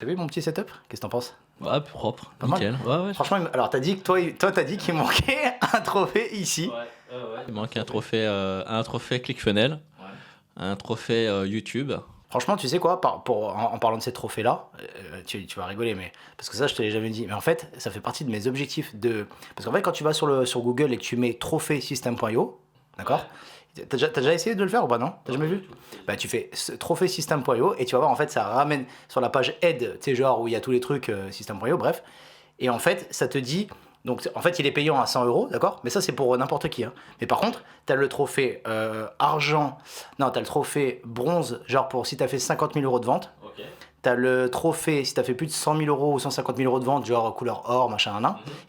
T'as vu mon petit setup? Qu'est-ce que t'en penses? Ouais, propre, Pas mal. nickel. Ouais, ouais. Franchement, alors t'as dit que toi t'as dit qu'il manquait un trophée ici. Ouais. Il manque un trophée ClickFunnels, un trophée YouTube. Franchement, tu sais quoi, en parlant de ces trophées-là, tu vas rigoler, mais parce que ça, je te l'ai jamais dit. Mais en fait, ça fait partie de mes objectifs de. Parce qu'en fait, quand tu vas sur Google et que tu mets trophée system.io, d'accord? T'as déjà essayé de le faire ou pas, non? T'as jamais vu? Bah, tu fais trophée system.io et tu vas voir, en fait, ça ramène sur la page aide, tu sais, genre où il y a tous les trucs system.io, bref. Et en fait, ça te dit. Donc, en fait, il est payant à 100 euros, d'accord? Mais ça, c'est pour n'importe qui, hein. Mais par contre, t'as le trophée argent. Non, t'as le trophée bronze, genre pour si t'as fait 50 000 euros de vente. Ok. T'as le trophée si t'as fait plus de 100 000 euros ou 150 000 euros de vente, genre couleur or, machin,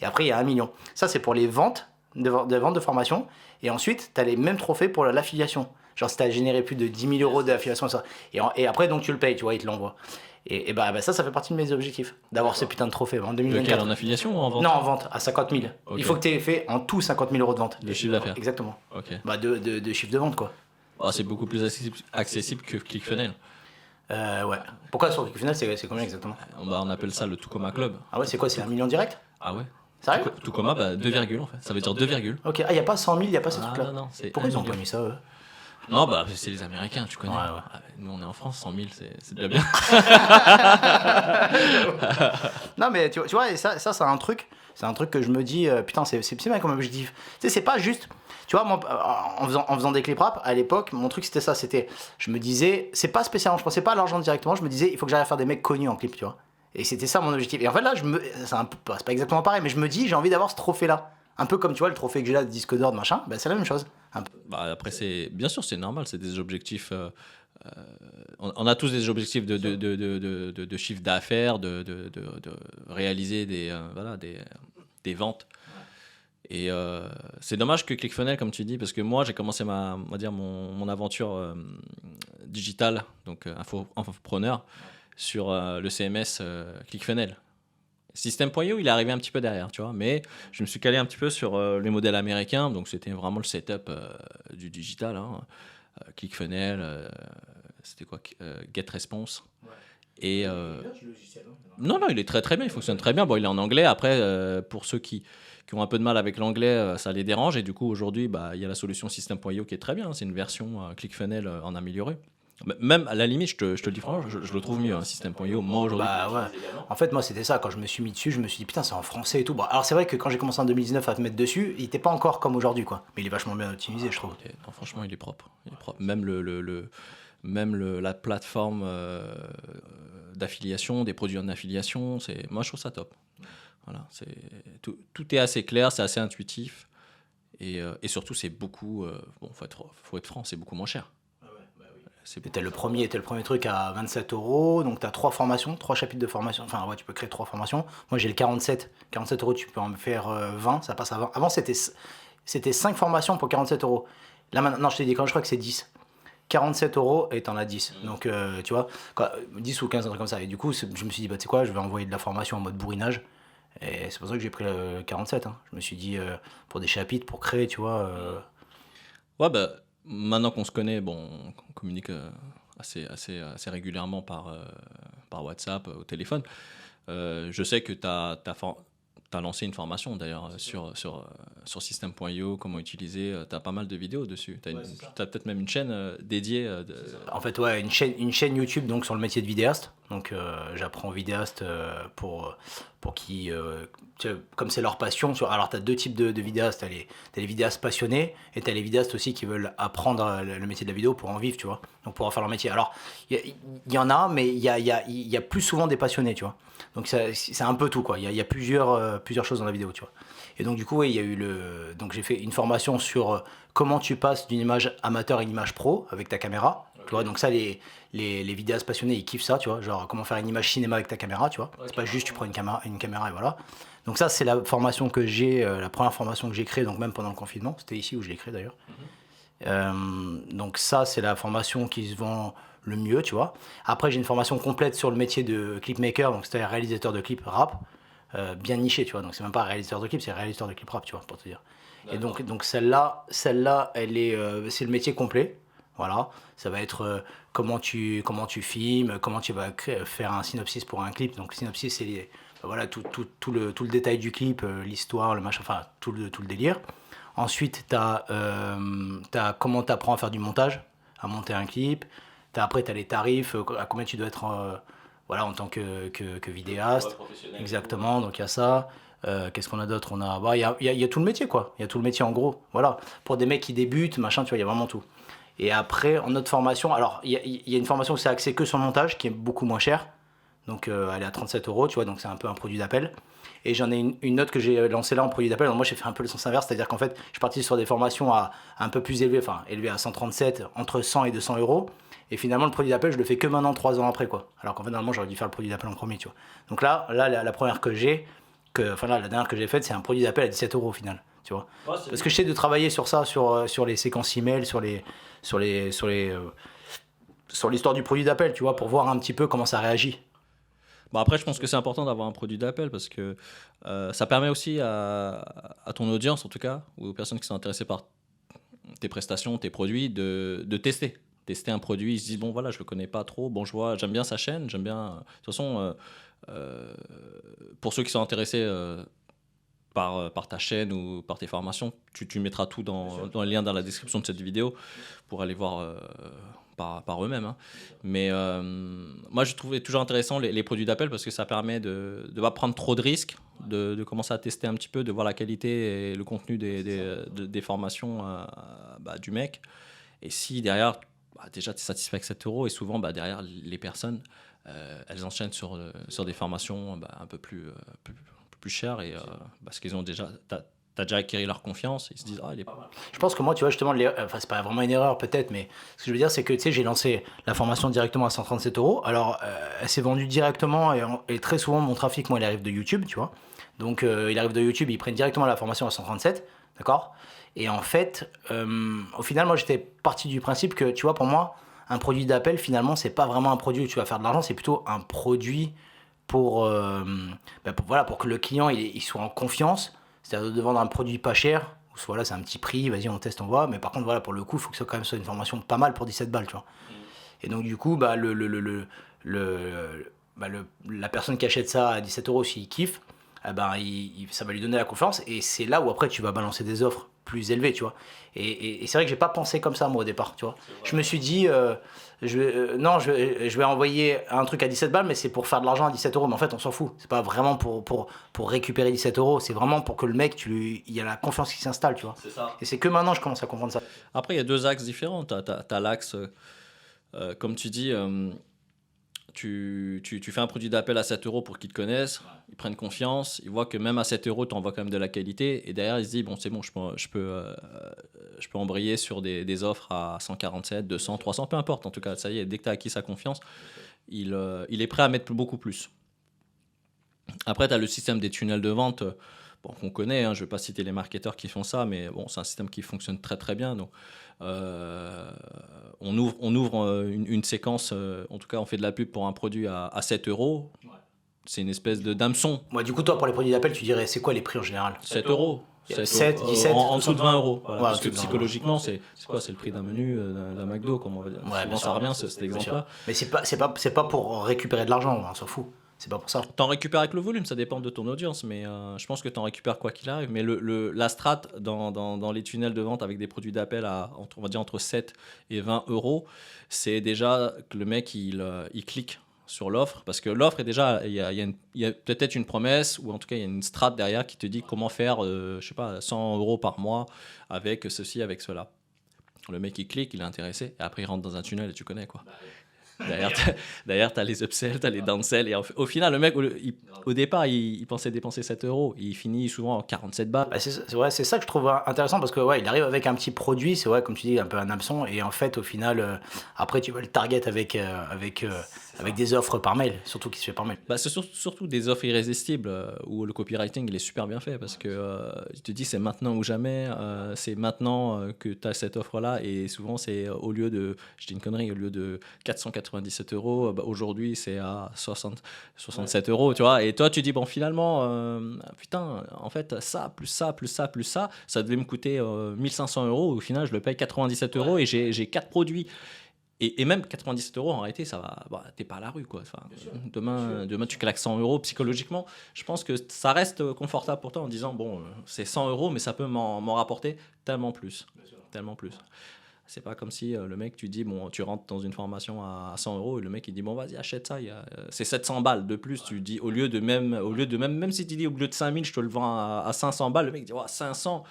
Et après, il y a 1 million. Ça, c'est pour les ventes de formation. Et ensuite, t'as les mêmes trophées pour l'affiliation. Genre si t'as généré plus de 10 000 euros d'affiliation, ça. Et après, donc tu le payes, tu vois, ils te l'envoient. Et bah, ça fait partie de mes objectifs, d'avoir ces putains de trophées en Lequel, 2024. en affiliation ou en vente? Non, en vente, à 50 000. Ok. Il faut que tu aies fait en tout 50 000 euros de vente. De chiffre d'affaires. Exactement. Ok. Bah, de chiffre de vente, quoi. Ah, c'est beaucoup plus accessible que ClickFunnels. Ouais. Pourquoi sur le final, c'est combien exactement? On appelle ça le Tukoma Club. Ah ouais, c'est quoi? C'est 1 million direct? Ah ouais? Sérieux? Tukoma, bah 2, en fait. Ça veut dire 2. Ok, ah, y a pas 100 000, y a pas ces Ah trucs-là. non, c'est Pourquoi 1 ils ont pas million. mis ça, eux? Non, bah c'est les Américains, tu connais. Ouais. Ah, nous, on est en France, 100 000, c'est déjà bien. Non, mais tu vois, et ça c'est un truc. C'est un truc que je me dis, putain, c'est bien comme objectif. Tu sais, c'est pas juste. Tu vois, moi, en faisant des clips rap, à l'époque, mon truc c'était ça. Je me disais, c'est pas spécialement, je pensais pas à l'argent directement, je me disais, il faut que j'arrive à faire des mecs connus en clip, tu vois. Et c'était ça mon objectif. Et en fait, là, c'est pas exactement pareil, mais je me dis, j'ai envie d'avoir ce trophée-là. Un peu comme, tu vois, le trophée que j'ai là de disque d'or, machin, bah, c'est la même chose. Un peu. Bah, après, bien sûr, c'est normal, c'est des objectifs. On a tous des objectifs de chiffre d'affaires, de réaliser des ventes. Et c'est dommage que ClickFunnels, comme tu dis, parce que moi, j'ai commencé on va dire mon aventure digitale, donc infopreneur, sur le CMS ClickFunnels. System.io, il est arrivé un petit peu derrière, tu vois, mais je me suis calé un petit peu sur les modèles américains, donc c'était vraiment le setup du digital, hein. ClickFunnels, c'était quoi, GetResponse. Et non, il est très très bien, il fonctionne très bien. Bon, il est en anglais. Après, pour ceux qui ont un peu de mal avec l'anglais, ça les dérange. Et du coup, aujourd'hui, bah, il y a la solution System.io qui est très bien. C'est une version ClickFunnels en amélioré. Même à la limite, je te le dis franchement, je le trouve mieux, hein, System.io, moi aujourd'hui. Bah ouais. En fait, moi, c'était ça. Quand je me suis mis dessus, je me suis dit, putain, c'est en français et tout. Bon, alors, c'est vrai que quand j'ai commencé en 2019 à te mettre dessus, il était pas encore comme aujourd'hui, quoi. Mais il est vachement bien optimisé, je trouve. Non, franchement, il est propre. Même la plateforme d'affiliation, des produits en affiliation, moi, je trouve ça top. Voilà, tout est assez clair, c'est assez intuitif. Et surtout, c'est beaucoup. Bon, faut être franc, c'est beaucoup moins cher. C'était le premier truc à 27 euros, donc tu as 3 formations, 3 chapitres de formation. Enfin, ouais, tu peux créer 3 formations. Moi, j'ai le 47. 47 euros, tu peux en faire 20, ça passe à 20. Avant, c'était 5 formations pour 47 euros. Là, maintenant, je t'ai dit, quand je crois que c'est 10. 47 euros et t'en as 10. Donc, tu vois, 10 ou 15, un truc comme ça. Et du coup, je me suis dit, bah, tu sais quoi, je vais envoyer de la formation en mode bourrinage. Et c'est pour ça que j'ai pris le 47. Hein. Je me suis dit, pour des chapitres, pour créer, tu vois. Ouais, bah, maintenant qu'on se connaît, bon, on communique assez régulièrement par WhatsApp, au téléphone. Je sais que tu as lancé une formation d'ailleurs sur System.io, comment utiliser. Tu as pas mal de vidéos dessus. Tu as peut-être même une chaîne dédiée. En fait, ouais, une chaîne YouTube donc, sur le métier de vidéaste. Donc, j'apprends aux vidéastes pour qui, comme c'est leur passion. Alors, tu as 2 types de vidéastes. T'as les vidéastes passionnés et tu as les vidéastes aussi qui veulent apprendre le métier de la vidéo pour en vivre, tu vois. Donc, pour en faire leur métier. Alors, il y en a, mais il y a plus souvent des passionnés, tu vois. Donc, c'est un peu tout, quoi. Il y a plusieurs choses dans la vidéo, tu vois. Et donc, du coup, ouais, il y a eu donc, j'ai fait une formation sur comment tu passes d'une image amateur à une image pro avec ta caméra. Tu vois, donc ça, les vidéastes passionnés, ils kiffent ça, tu vois, genre comment faire une image cinéma avec ta caméra, tu vois. C'est pas juste tu prends une caméra et voilà. Donc ça, c'est la formation que j'ai, la première formation que j'ai créée, donc même pendant le confinement. C'était ici où je l'ai créée d'ailleurs. Donc ça, c'est la formation qui se vend le mieux, tu vois. Après, j'ai une formation complète sur le métier de clipmaker, donc c'est-à-dire réalisateur de clips rap, bien niché, tu vois. Donc c'est même pas réalisateur de clips, c'est réalisateur de clips rap, tu vois, pour te dire. Et donc celle-là, c'est le métier complet. Voilà, ça va être comment tu filmes, comment tu vas faire un synopsis pour un clip. Donc, le synopsis, c'est voilà, tout le détail du clip, l'histoire, le machin, enfin, tout le délire. Ensuite, tu as, comment tu apprends à faire du montage, à monter un clip. Après, tu as les tarifs, à combien tu dois être voilà, en tant que vidéaste. Exactement, donc il y a ça. Qu'est-ce qu'on a d'autre? Il y a tout le métier, quoi. Il y a tout le métier en gros. Voilà. Pour des mecs qui débutent, machin, tu vois, il y a vraiment tout. Et après, en autre formation, alors il y a une formation où c'est axé que sur le montage, qui est beaucoup moins chère. Donc elle est à 37 €, tu vois, donc c'est un peu un produit d'appel. Et j'en ai une autre que j'ai lancée là en produit d'appel. Donc moi j'ai fait un peu le sens inverse, c'est-à-dire qu'en fait je suis parti sur des formations à un peu plus élevées, enfin élevées à 137, entre 100 et 200 €. Et finalement le produit d'appel je le fais que maintenant 3 ans après, quoi. Alors qu'en fait normalement j'aurais dû faire le produit d'appel en premier, tu vois. Donc là la première que j'ai, enfin là la dernière que j'ai faite, c'est un produit d'appel à 17 € au final, tu vois. Ouais, Parce que j'essaie de travailler sur ça, sur les séquences email, sur l'histoire du produit d'appel, tu vois, pour voir un petit peu comment ça réagit. Bon, après, je pense que c'est important d'avoir un produit d'appel parce que ça permet aussi à ton audience, en tout cas, ou aux personnes qui sont intéressées par tes prestations, tes produits, de tester. Tester un produit, ils se disent, bon, voilà, je le connais pas trop, bon, je vois, j'aime bien sa chaîne, j'aime bien. De toute façon, pour ceux qui sont intéressés par ta chaîne ou par tes formations, tu mettras tout dans le lien dans la description de cette vidéo pour aller voir par eux-mêmes, hein. Mais moi, je trouvais toujours intéressant les produits d'appel parce que ça permet de ne pas prendre trop de risques, de commencer à tester un petit peu, de voir la qualité et le contenu des formations du mec. Et si derrière, déjà, tu es satisfait avec 7 € et souvent, derrière, les personnes, elles enchaînent sur des formations un peu plus chères et parce qu'ils ont déjà... T'as déjà acquis leur confiance, ils se disent, ah, il est pas mal. Je pense que moi, tu vois, justement, enfin, c'est pas vraiment une erreur peut-être, mais ce que je veux dire, c'est que, tu sais, j'ai lancé la formation directement à 137 €. Alors, elle s'est vendue directement et très souvent, mon trafic, moi, il arrive de YouTube, tu vois. Donc, il arrive de YouTube, ils prennent directement la formation à 137, d'accord? Et en fait, au final, moi, j'étais parti du principe que, tu vois, pour moi, un produit d'appel, finalement, c'est pas vraiment un produit où tu vas faire de l'argent, c'est plutôt un produit pour, voilà, pour que le client, il soit en confiance. C'est-à-dire de vendre un produit pas cher, voilà, c'est un petit prix, vas-y, on teste, on voit. Mais par contre, voilà, pour le coup, il faut que ça quand même soit une formation pas mal pour 17 balles, tu vois. Et donc, du coup, la personne qui achète ça à 17 €, s'il kiffe, ça va lui donner la confiance. Et c'est là où après, tu vas balancer des offres plus élevées, tu vois. Et c'est vrai que j'ai pas pensé comme ça, moi, au départ, tu vois. Je me suis dit, non, je vais envoyer un truc à 17 balles, mais c'est pour faire de l'argent à 17 €. Mais en fait, on s'en fout. C'est pas vraiment pour récupérer 17 €. C'est vraiment pour que le mec, il y a la confiance qui s'installe, tu vois. C'est ça. Et c'est que maintenant, je commence à comprendre ça. Après, il y a deux axes différents. T'as l'axe, comme tu dis, tu fais un produit d'appel à 7 € pour qu'ils te connaissent, ils prennent confiance, ils voient que même à 7 € tu envoies quand même de la qualité et derrière ils se disent bon c'est bon, je peux embrayer sur des offres à 147, 200, 300, peu importe, en tout cas ça y est, dès que tu as acquis sa confiance, il est prêt à mettre beaucoup plus. Après tu as le système des tunnels de vente, bon, qu'on connaît, hein, je ne vais pas citer les marketeurs qui font ça, mais bon, c'est un système qui fonctionne très très bien. Donc, on ouvre une séquence, en tout cas, on fait de la pub pour un produit à 7 €. Ouais. C'est une espèce de d'hameçon. Moi, du coup, toi, pour les produits d'appel, tu dirais, c'est quoi les prix en général? 7 €. 7, 17, en dessous de 20 €. Voilà, ouais, parce que psychologiquement, c'est quoi? C'est le prix d'un menu d'un McDo, comme on va dire. Ouais, souvent, ça revient, cet exemple-là. Mais c'est pas pour récupérer de l'argent, on s'en fout. C'est pas pour ça. T'en récupères avec le volume, ça dépend de ton audience, mais je pense que t'en récupères quoi qu'il arrive. Mais la strat dans les tunnels de vente avec des produits d'appel on va dire entre 7 et 20 €, c'est déjà que le mec il clique sur l'offre, parce que l'offre est déjà, il y a peut-être une promesse, ou en tout cas il y a une strat derrière qui te dit comment faire, je sais pas, 100 € par mois avec ceci, avec cela. Le mec il clique, il est intéressé, et après il rentre dans un tunnel et tu connais quoi. Derrière, tu as les upsells, tu as les downsells. Et au final, le mec, au départ, il pensait dépenser 7 €. Il finit souvent en 47 balles. C'est ça que je trouve intéressant parce que ouais, il arrive avec un petit produit, c'est vrai, comme tu dis, un peu un hameçon. Et en fait, au final, après, tu vois le target avec avec des offres par mail, surtout qui se fait par mail. Bah, c'est surtout des offres irrésistibles où le copywriting il est super bien fait parce que tu te dis c'est maintenant ou jamais, c'est maintenant que tu as cette offre-là et souvent c'est au lieu de, je dis une connerie, au lieu de 497 euros, bah, aujourd'hui c'est à 67 euros, tu vois. Et toi tu dis bon finalement, putain, en fait ça, plus ça, plus ça, plus ça devait me coûter 1500 euros. Au final je le paye 97 euros et j'ai 4 produits. Et même 97 euros, en réalité, ça va. Bah, t'es pas à la rue, quoi. Enfin, demain, tu claques 100 euros psychologiquement. Je pense que ça reste confortable pour toi en disant bon, c'est 100 euros, mais ça peut m'en rapporter tellement plus. Tellement plus. C'est pas comme si le mec, tu dis, bon, tu rentres dans une formation à 100 euros et le mec, il dit, bon, vas-y, achète ça. C'est 700 balles de plus. Tu dis, au lieu de même si tu dis, au lieu de 5000, je te le vends à 500 balles, le mec dit, oh, 500.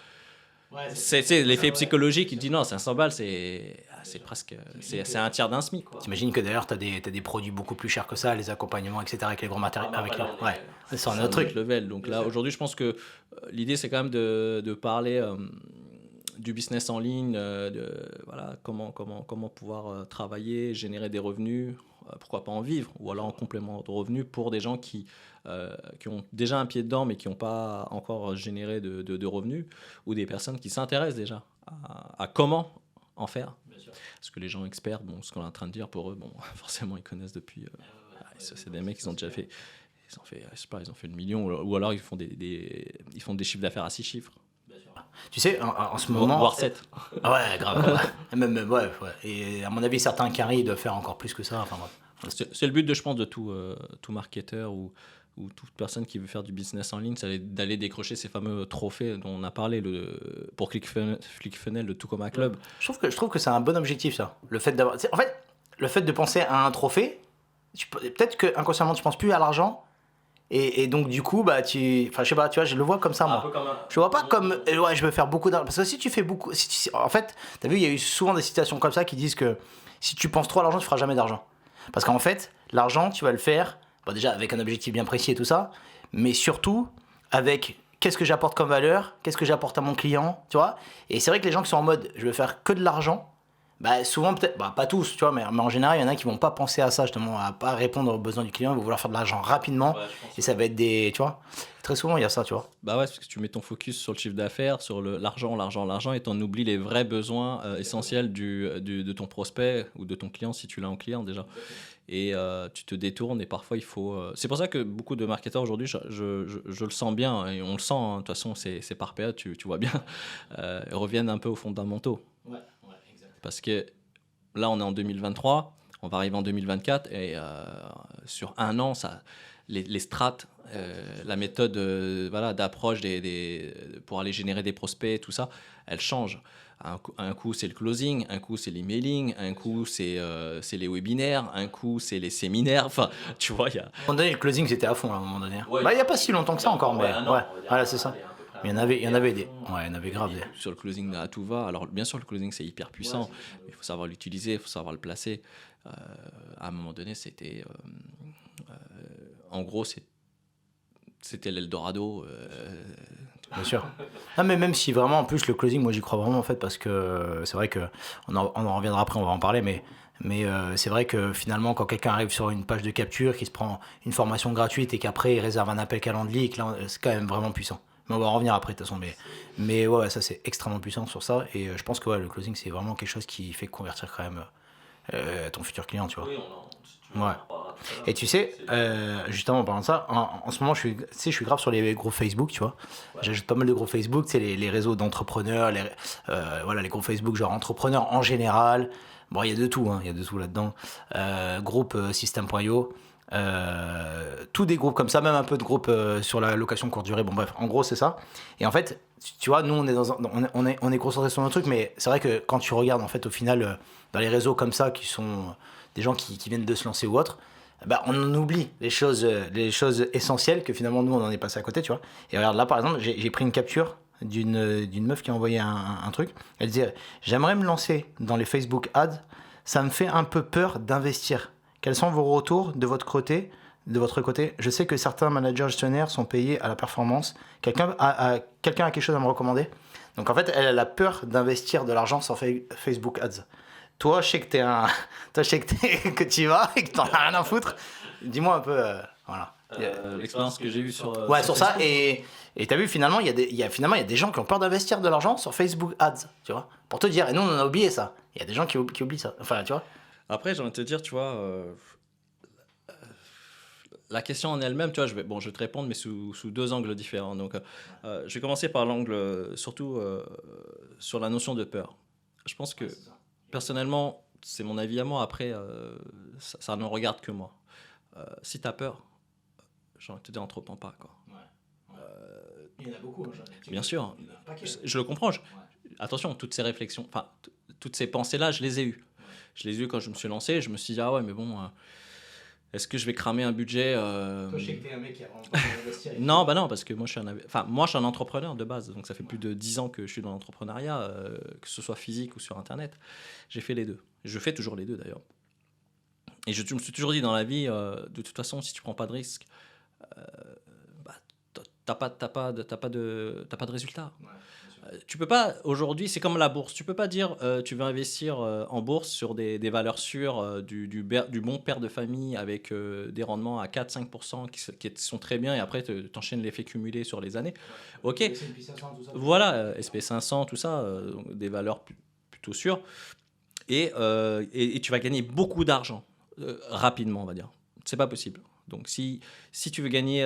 Ouais, c'est l'effet psychologique. Il dit non, 500 balles, c'est presque c'est un tiers d'un SMIC. T'imagines que d'ailleurs t'as des produits beaucoup plus chers que ça, les accompagnements, etc. avec les gros matériaux. Ouais, c'est un autre truc. Level. Donc là, aujourd'hui, je pense que l'idée, c'est quand même de parler du business en ligne, voilà, comment pouvoir travailler, générer des revenus, pourquoi pas en vivre, ou alors en complément de revenus pour des gens qui ont déjà un pied dedans mais qui n'ont pas encore généré de revenus, ou des personnes qui s'intéressent déjà à comment en faire. Parce que les gens experts, bon, ce qu'on est en train de dire pour eux, bon, forcément ils connaissent depuis. C'est des mecs qui ont déjà fait, je sais pas, ils ont fait le million, ou alors ils font ils font des chiffres d'affaires à 6 chiffres. Tu sais, en ce moment. Voire 7. Ouais, grave. Même, ouais. Et à mon avis, certains carrés doivent faire encore plus que ça. Enfin, bref. C'est le but, je pense, de tout marketeur ou toute personne qui veut faire du business en ligne, c'est d'aller décrocher ces fameux trophées dont on a parlé pour ClickFunnels, le Tucoma Club. Je trouve que c'est un bon objectif, ça. Le fait d'avoir. En fait, le fait de penser à un trophée, peut-être que inconsciemment tu penses plus à l'argent. Et donc du coup bah enfin je sais pas, tu vois, je le vois comme ça moi. Je vois pas comme ouais, je veux faire beaucoup d'argent parce que si tu fais beaucoup en fait, t'as vu, il y a eu souvent des citations comme ça qui disent que si tu penses trop à l'argent, tu feras jamais d'argent. Parce qu'en fait, l'argent, tu vas le faire bon, déjà avec un objectif bien précis et tout ça, mais surtout avec qu'est-ce que j'apporte comme valeur, qu'est-ce que j'apporte à mon client, tu vois. Et c'est vrai que les gens qui sont en mode je veux faire que de l'argent, bah souvent peut-être, bah pas tous, tu vois, mais en général il y en a qui vont pas penser à ça justement, à pas répondre aux besoins du client, ils vont vouloir faire de l'argent rapidement, et ça va être des, tu vois, très souvent il y a ça, tu vois. Bah ouais, parce que tu mets ton focus sur le chiffre d'affaires, sur l'argent, et t'en oublies les vrais besoins essentiels de ton prospect ou de ton client si tu l'as en client déjà. Et tu te détournes et parfois il faut. C'est pour ça que beaucoup de marketeurs aujourd'hui, je le sens bien et on le sent. Hein, de toute façon, c'est par période, tu vois bien, reviennent un peu aux fondamentaux. Ouais. Parce que là, on est en 2023, on va arriver en 2024 et sur un an, les strates, la méthode voilà, d'approche pour aller générer des prospects, tout ça, elle change. Un coup, c'est le closing, un coup, c'est l'emailing, un coup, c'est les webinaires, un coup, c'est les séminaires. Enfin, tu vois, il y a... À un moment donné, le closing, c'était à fond, là, à un moment donné. Ouais, bah, il n'y a pas si longtemps que ça encore, mais ouais, voilà, c'est ça. Il y en avait des. Ouais, il y en avait grave des. Sur le closing, à tout va. Alors, bien sûr, le closing, c'est hyper puissant. Il faut savoir l'utiliser, il faut savoir le placer. À un moment donné, c'était. En gros, c'était l'Eldorado. Bien sûr. Non, mais même si vraiment, en plus, le closing, moi, j'y crois vraiment, en fait, parce que c'est vrai que. On en reviendra après, on va en parler, mais c'est vrai que finalement, quand quelqu'un arrive sur une page de capture, qui se prend une formation gratuite et qu'après, il réserve un appel Calendly, et que là, c'est quand même vraiment puissant. Mais on va en revenir après de toute façon, mais ouais, ça c'est extrêmement puissant sur ça, et je pense que ouais, le closing c'est vraiment quelque chose qui fait convertir quand même ton futur client, tu vois. Oui, ouais. Et tu sais, justement en parlant de ça, en ce moment je suis grave sur les groupes Facebook, tu vois. J'ajoute pas mal de groupes Facebook, tu sais, les réseaux d'entrepreneurs, voilà, les groupes Facebook genre entrepreneurs en général. Bon, il y a de tout, hein, il y a de tout là-dedans. Groupe System.io. Tous des groupes comme ça, même un peu de groupes sur la location courte durée, bon bref, en gros c'est ça. Et en fait, tu vois, nous on est concentré sur nos trucs, mais c'est vrai que quand tu regardes en fait au final dans les réseaux comme ça, qui sont des gens qui viennent de se lancer ou autre, bah, on en oublie les choses essentielles que finalement nous on en est passé à côté, tu vois. Et regarde là par exemple, j'ai pris une capture d'une meuf qui a envoyé un truc. Elle disait: j'aimerais me lancer dans les Facebook ads, ça me fait un peu peur d'investir. Quels sont vos retours de votre côté? Je sais que certains managers gestionnaires sont payés à la performance. Quelqu'un a quelque chose à me recommander? Donc en fait, elle a peur d'investir de l'argent sur Facebook Ads. toi, je sais que toi, je sais que tu y vas et que t'en as rien à foutre. Dis-moi un peu, voilà. L'expérience que j'ai eue sur, Ouais, sur sur ça, Facebook. et t'as vu, finalement, finalement, il y a des gens qui ont peur d'investir de l'argent sur Facebook Ads, tu vois, pour te dire, et nous, on en a oublié ça. Il y a des gens qui oublient ça. Enfin, tu vois. Après, j'ai envie de te dire, tu vois, la question en elle-même, tu vois, je vais te répondre, mais sous deux angles différents. Donc, je vais commencer par l'angle, surtout sur la notion de peur. Je pense que, personnellement, c'est mon avis à moi. Après, ça ne regarde que moi. Si tu as peur, j'ai envie de te dire, entreprends pas, quoi. Il y en a beaucoup, Bien sûr, je le comprends. Attention, toutes ces réflexions, enfin, toutes ces pensées-là, je les ai eues. Je les ai eues quand je me suis lancé. Je me suis dit, ah ouais, mais bon, est-ce que je vais cramer un budget Toi, je sais que t'es un mec qui a vraiment pas envie d'investir. Non, bah non, parce que moi je suis un entrepreneur de base, donc ça fait plus de 10 ans que je suis dans l'entrepreneuriat, que ce soit physique ou sur Internet. J'ai fait les deux. Je fais toujours les deux d'ailleurs. Et je me suis toujours dit dans la vie, de toute façon, si tu prends pas de risque, bah, t'as pas de résultat. Tu peux pas, aujourd'hui, c'est comme la bourse. Tu peux pas dire, tu veux investir en bourse sur des valeurs sûres, du bon père de famille avec des rendements à 4-5% qui sont très bien et après t'enchaînes l'effet cumulé sur les années. Ok, S&P 500, tout ça. voilà, SP500, tout ça, donc des valeurs plutôt sûres. Et tu vas gagner beaucoup d'argent rapidement, on va dire. C'est pas possible. Donc si tu veux gagner,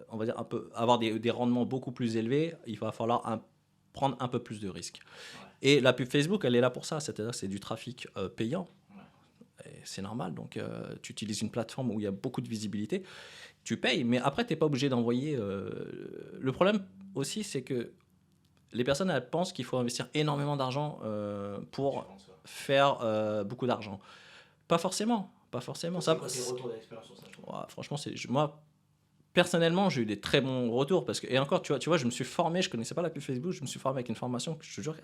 on va dire avoir des rendements beaucoup plus élevés, il va falloir prendre un peu plus de risques. Et la pub Facebook, elle est là pour ça, c'est-à-dire que c'est du trafic payant. Et c'est normal, donc tu utilises une plateforme où il y a beaucoup de visibilité, tu payes, mais après tu n'es pas obligé d'envoyer. Le problème aussi, c'est que les personnes, elles pensent qu'il faut investir énormément d'argent pour faire beaucoup d'argent. Pas forcément. Pas forcément. Ça, retours d'expérience sur ça, franchement, moi, personnellement, j'ai eu des très bons retours. Parce que, et encore, tu vois, je me suis formé, je ne connaissais pas la pub Facebook, je me suis formé avec une formation que je te jure,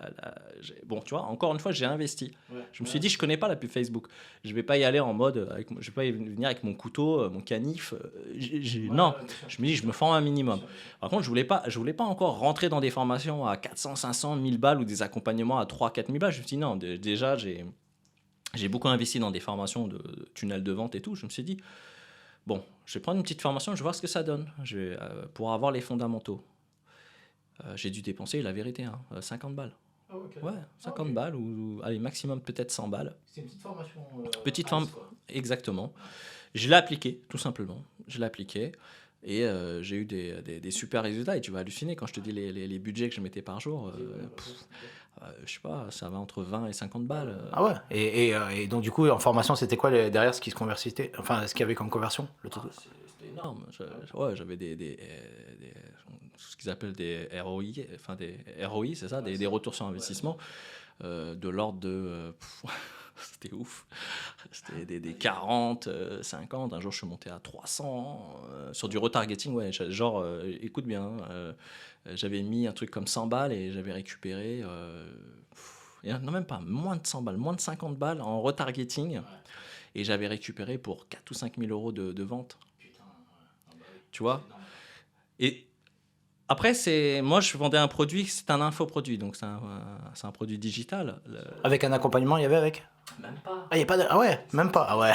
bon, tu vois, encore une fois, j'ai investi. Je me suis dit, je ne connais pas la pub Facebook. Je ne vais pas y aller en mode, je ne vais pas y venir avec mon couteau, mon canif. Non, je me dis, je me forme un minimum. Par contre, je voulais pas encore rentrer dans des formations à 400, 500, 1000 balles ou des accompagnements à 3, 4 000 balles. Je me suis dit, non, déjà, j'ai beaucoup investi dans des formations de tunnels de vente et tout. Je me suis dit, bon, je vais prendre une petite formation, je vais voir ce que ça donne pour avoir les fondamentaux. J'ai dû dépenser, la vérité, 50 balles. Ah, okay. Ouais, 50 balles ou allez, maximum peut-être 100 balles. C'est une petite formation. Petite formation, exactement. Je l'ai appliqué, tout simplement. Je l'ai appliqué et j'ai eu des super résultats. Et tu vas halluciner quand je te dis les budgets que je mettais par jour. Je sais pas, ça va entre 20 et 50 balles. Ah ouais. Et donc du coup, en formation, c'était quoi derrière ce qui se convertissait, enfin, ce qu'il y avait comme conversion, le total? C'était énorme. Ouais, j'avais ce qu'ils appellent des ROI, enfin des ROI, c'est ça, des retours sur investissement de l'ordre de c'était ouf. C'était des 40, 50. Un jour, je suis monté à 300 sur du retargeting. Ouais, genre, écoute bien, j'avais mis un truc comme 100 balles et j'avais récupéré, non, même pas, moins de 100 balles, moins de 50 balles en retargeting. Et j'avais récupéré pour 4 ou 5 000 euros de vente. Tu vois? Et après, moi, je vendais un produit, c'est un infoproduit, donc c'est un produit digital. Avec un accompagnement, il y avait avec? Même pas. Ah, il y a pas de... Ah ouais, même pas. Ah ouais.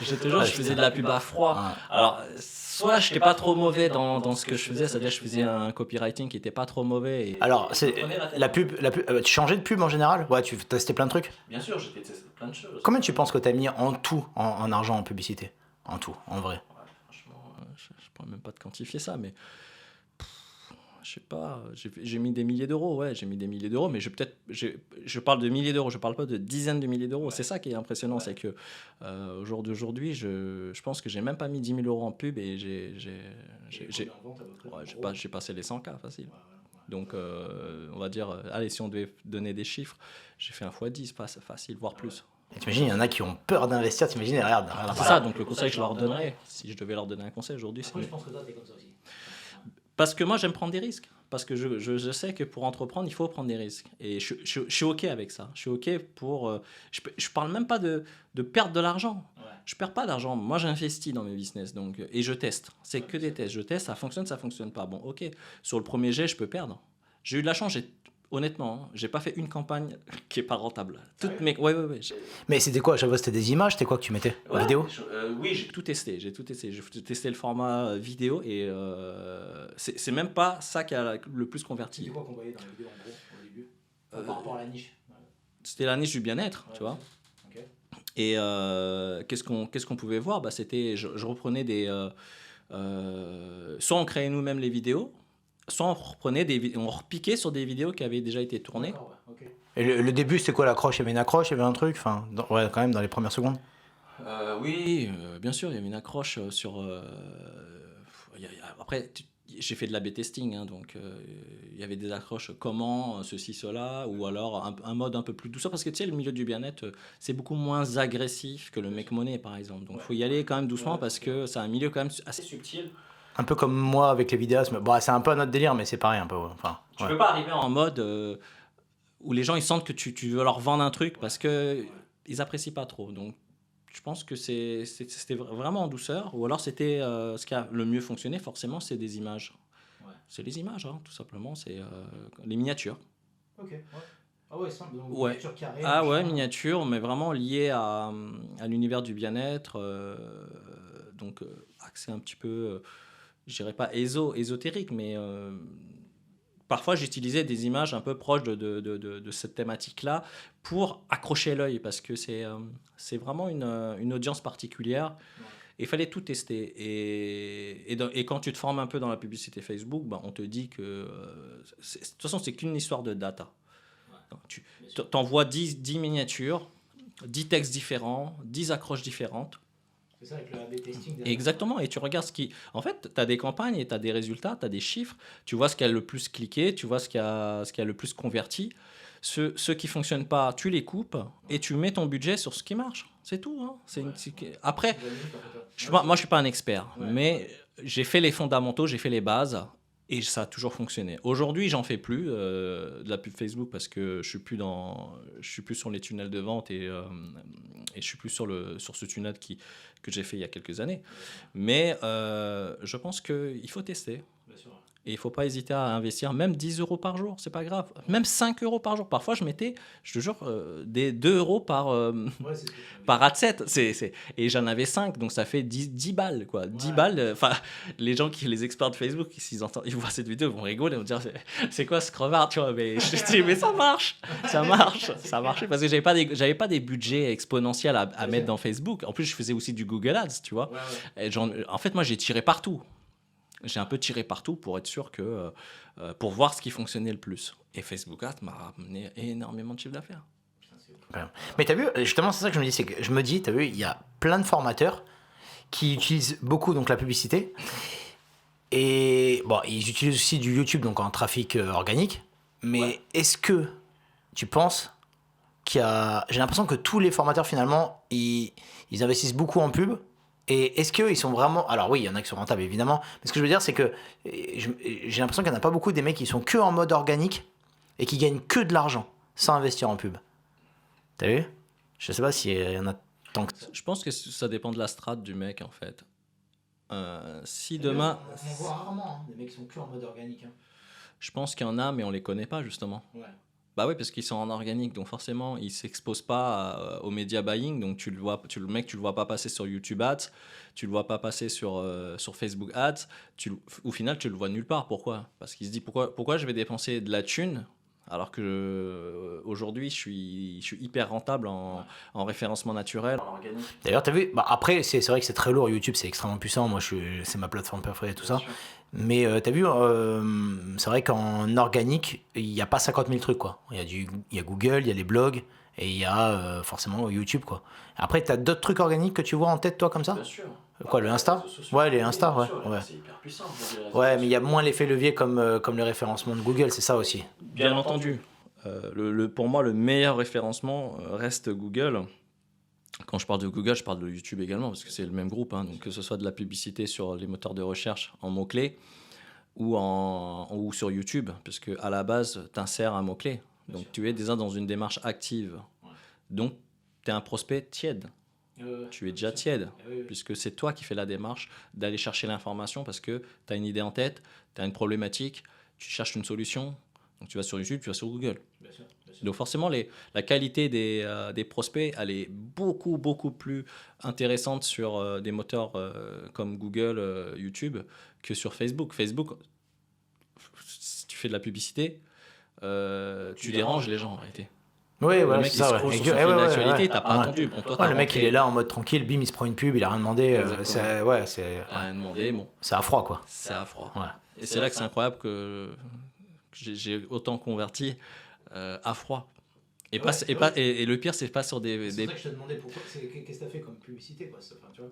Je te jure, je faisais de la pub à froid. Alors, soit je n'étais pas trop mauvais dans ce que je faisais, c'est-à-dire que je faisais un copywriting qui n'était pas trop mauvais. Alors, c'est la pub, tu changeais de pub en général? Ouais, tu testais plein de trucs? Bien sûr, j'ai testé plein de choses. Combien tu penses que tu as mis en tout, en argent, en publicité? En tout, en vrai? Ouais, franchement, je ne pourrais même pas te quantifier ça, mais je sais pas, j'ai mis des milliers d'euros, ouais, j'ai mis des milliers d'euros, mais je parle de milliers d'euros, je parle pas de dizaines de milliers d'euros. C'est ça qui est impressionnant, c'est que au jour d'aujourd'hui, je pense que j'ai même pas mis 10 000 euros en pub et j'ai passé les 100K facile. Donc, on va dire, allez, si on devait donner des chiffres, j'ai fait un x10 facile, voire plus. Et t'imagines, il y en a qui ont peur d'investir, t'imagines, regarde. C'est ça, donc le conseil que je leur donnerais, si je devais leur donner un conseil aujourd'hui, c'est... Je pense que toi, t'es comme ça aussi. Parce que moi, j'aime prendre des risques. Parce que je sais que pour entreprendre, il faut prendre des risques. Et je suis OK avec ça. Je suis OK pour... je parle même pas de perdre de l'argent. Ouais. Je perds pas d'argent. Moi, j'investis dans mes business. Donc, et je teste. C'est que des tests. Je teste, ça fonctionne pas. Bon, OK. Sur le premier jet, je peux perdre. J'ai eu de la chance. Honnêtement, j'ai pas fait une campagne qui est pas rentable. Sérieux? Ouais. Mais c'était quoi à chaque fois? C'était des images? C'était quoi que tu mettais en vidéo? Oui, j'ai tout testé. J'ai testé le format vidéo et c'est même pas ça qui a le plus converti. C'était quoi qu'on voyait dans la vidéo en gros au début? Par rapport à la niche. C'était la niche du bien-être, tu vois. Ok. Et qu'est-ce qu'on pouvait voir? Bah, je reprenais soit on créait nous-mêmes les vidéos, soit on repiquait sur des vidéos qui avaient déjà été tournées. D'accord, ouais, ok. Et le début, c'était quoi l'accroche? Il y avait une accroche, il y avait un truc? Enfin, ouais, quand même, dans les premières secondes. Oui, bien sûr, il y avait une accroche sur. Après, j'ai fait de l'A/B testing, hein, donc il y avait des accroches comment, ceci, cela, ou alors un mode un peu plus douceur, parce que tu sais, le milieu du bien-être, c'est beaucoup moins agressif que le make money, par exemple. Donc il faut y aller quand même doucement parce que c'est un milieu quand même assez subtil. Un peu comme moi avec les vidéastes. Bon, c'est un peu un autre délire, mais c'est pareil un peu. Ouais. Enfin, Tu ouais. peux pas arriver en mode où les gens ils sentent que tu veux leur vendre un truc parce que ils apprécient pas trop. Donc je pense que c'était vraiment en douceur, ou alors c'était ce qui a le mieux fonctionné, forcément, c'est des images. Ouais. C'est les images, hein, tout simplement, c'est les miniatures. Ok, ouais. Ah ouais, simple, donc Ouais. miniature carrée. Ah ouais, machin. miniatures, mais vraiment liées à l'univers du bien-être. Donc, accès un petit peu, je dirais pas ésotérique, mais parfois j'utilisais des images un peu proches de cette thématique-là pour accrocher l'œil, parce que c'est vraiment une audience particulière. Et il fallait tout tester. Et quand tu te formes un peu dans la publicité Facebook, ben, on te dit que de toute façon, c'est qu'une histoire de data. Donc, tu t'envoies 10 miniatures, 10 textes différents, 10 accroches différentes. C'est ça avec le A/B testing. derrière. Exactement, et tu regardes ce qui... En fait, tu as des campagnes et tu as des résultats, tu as des chiffres, tu vois ce qui a le plus cliqué, tu vois ce qui a le plus converti. Ceux qui ne fonctionnent pas, tu les coupes et tu mets ton budget sur ce qui marche. C'est tout. Hein. Après, moi, je ne suis pas un expert, mais j'ai fait les fondamentaux, j'ai fait les bases. Et ça a toujours fonctionné. Aujourd'hui, j'en fais plus de la pub Facebook parce que je suis plus sur les tunnels de vente et je suis plus sur ce tunnel que j'ai fait il y a quelques années. Mais je pense qu'il faut tester. Et il ne faut pas hésiter à investir même 10 euros par jour, c'est pas grave. Même 5 euros par jour. Parfois, je mettais, je te jure, des 2 euros par adset. Et j'en avais 5, donc ça fait 10 balles. Quoi. 10 balles. Enfin, les experts de Facebook, ils voient cette vidéo, ils vont rigoler, ils vont dire c'est quoi ce crevard, tu vois. Mais je te dis, mais ça marche. Ça marchait parce que j'avais pas des budgets exponentiels à mettre dans Facebook. En plus, je faisais aussi du Google Ads, tu vois. Et en fait, moi, j'ai tiré partout. J'ai un peu tiré partout pour être sûr que pour voir ce qui fonctionnait le plus. Et Facebook Ads m'a ramené énormément de chiffre d'affaires. Mais t'as vu, justement, c'est ça que je me dis, c'est que je me dis, t'as vu, il y a plein de formateurs qui utilisent beaucoup donc la publicité. Et bon, ils utilisent aussi du YouTube donc en trafic organique. Mais est-ce que tu penses qu'il y a... J'ai l'impression que tous les formateurs finalement, ils investissent beaucoup en pub. Et est-ce qu'ils sont vraiment... Alors oui, il y en a qui sont rentables évidemment. Mais ce que je veux dire, c'est que j'ai l'impression qu'il n'y en a pas beaucoup des mecs qui sont que en mode organique et qui gagnent que de l'argent sans investir en pub. T'as vu? Je sais pas s'il y en a tant que... Je pense que ça dépend de la strate du mec en fait. Si demain... On voit rarement des mecs qui sont que en mode organique. Je pense qu'il y en a, mais on les connaît pas justement. Ouais. Bah oui, parce qu'ils sont en organique, donc forcément, ils s'exposent pas au media buying, donc tu le vois pas passer sur YouTube Ads, tu le vois pas passer sur Facebook Ads, au final, tu le vois nulle part. Pourquoi? Parce qu'il se dit pourquoi je vais dépenser de la thune alors que aujourd'hui, je suis hyper rentable en référencement naturel. D'ailleurs, t'as vu, bah, après, c'est vrai que c'est très lourd, YouTube, c'est extrêmement puissant. Moi, c'est ma plateforme préférée et tout ça. Mais t'as vu, c'est vrai qu'en organique, il n'y a pas 50 000 trucs, quoi. Il y a Google, il y a les blogs, et il y a forcément YouTube, quoi. Après, t'as d'autres trucs organiques que tu vois en tête, toi, comme ça? Bien sûr. Quoi, le Insta? Ouais, les Insta, ouais. C'est hyper puissant. Ouais, mais il y a moins l'effet levier comme le référencement de Google, c'est ça aussi. Bien entendu. Pour moi, le meilleur référencement reste Google. Quand je parle de Google, je parle de YouTube également, parce que c'est le même groupe. Hein, donc que ce soit de la publicité sur les moteurs de recherche en mots-clés ou sur YouTube, parce qu'à la base, tu insères un mot-clé. Donc tu es déjà dans une démarche active. Donc tu es un prospect tiède. Tu es déjà tiède, puisque c'est toi qui fais la démarche d'aller chercher l'information parce que tu as une idée en tête, tu as une problématique, tu cherches une solution, Donc, tu vas sur YouTube, tu vas sur Google. Bien sûr, bien sûr. Donc forcément, la qualité des prospects, elle est beaucoup, beaucoup plus intéressante sur des moteurs comme Google, YouTube, que sur Facebook. Facebook, si tu fais de la publicité, tu déranges les gens en réalité. Oui, Le voilà, mec, c'est il ça, scrolle ouais. sur son fil d'actualité, t'as pas Ouais. attendu. Bon, toi, Ouais, t'as le mec, il rentré, est là en mode tranquille, bim, il se prend une pub, il a rien demandé. Exactement. Ouais, c'est t'as rien demandé, bon, c'est à froid, quoi. c'est à froid. Ouais. Et c'est là que c'est incroyable que j'ai autant converti à froid. Et, pas, Ouais, et, pas, et le pire, c'est pas sur des, C'est pour ça que je te demandais pourquoi, qu'est-ce que t'as fait comme publicité, quoi. Enfin, tu vois.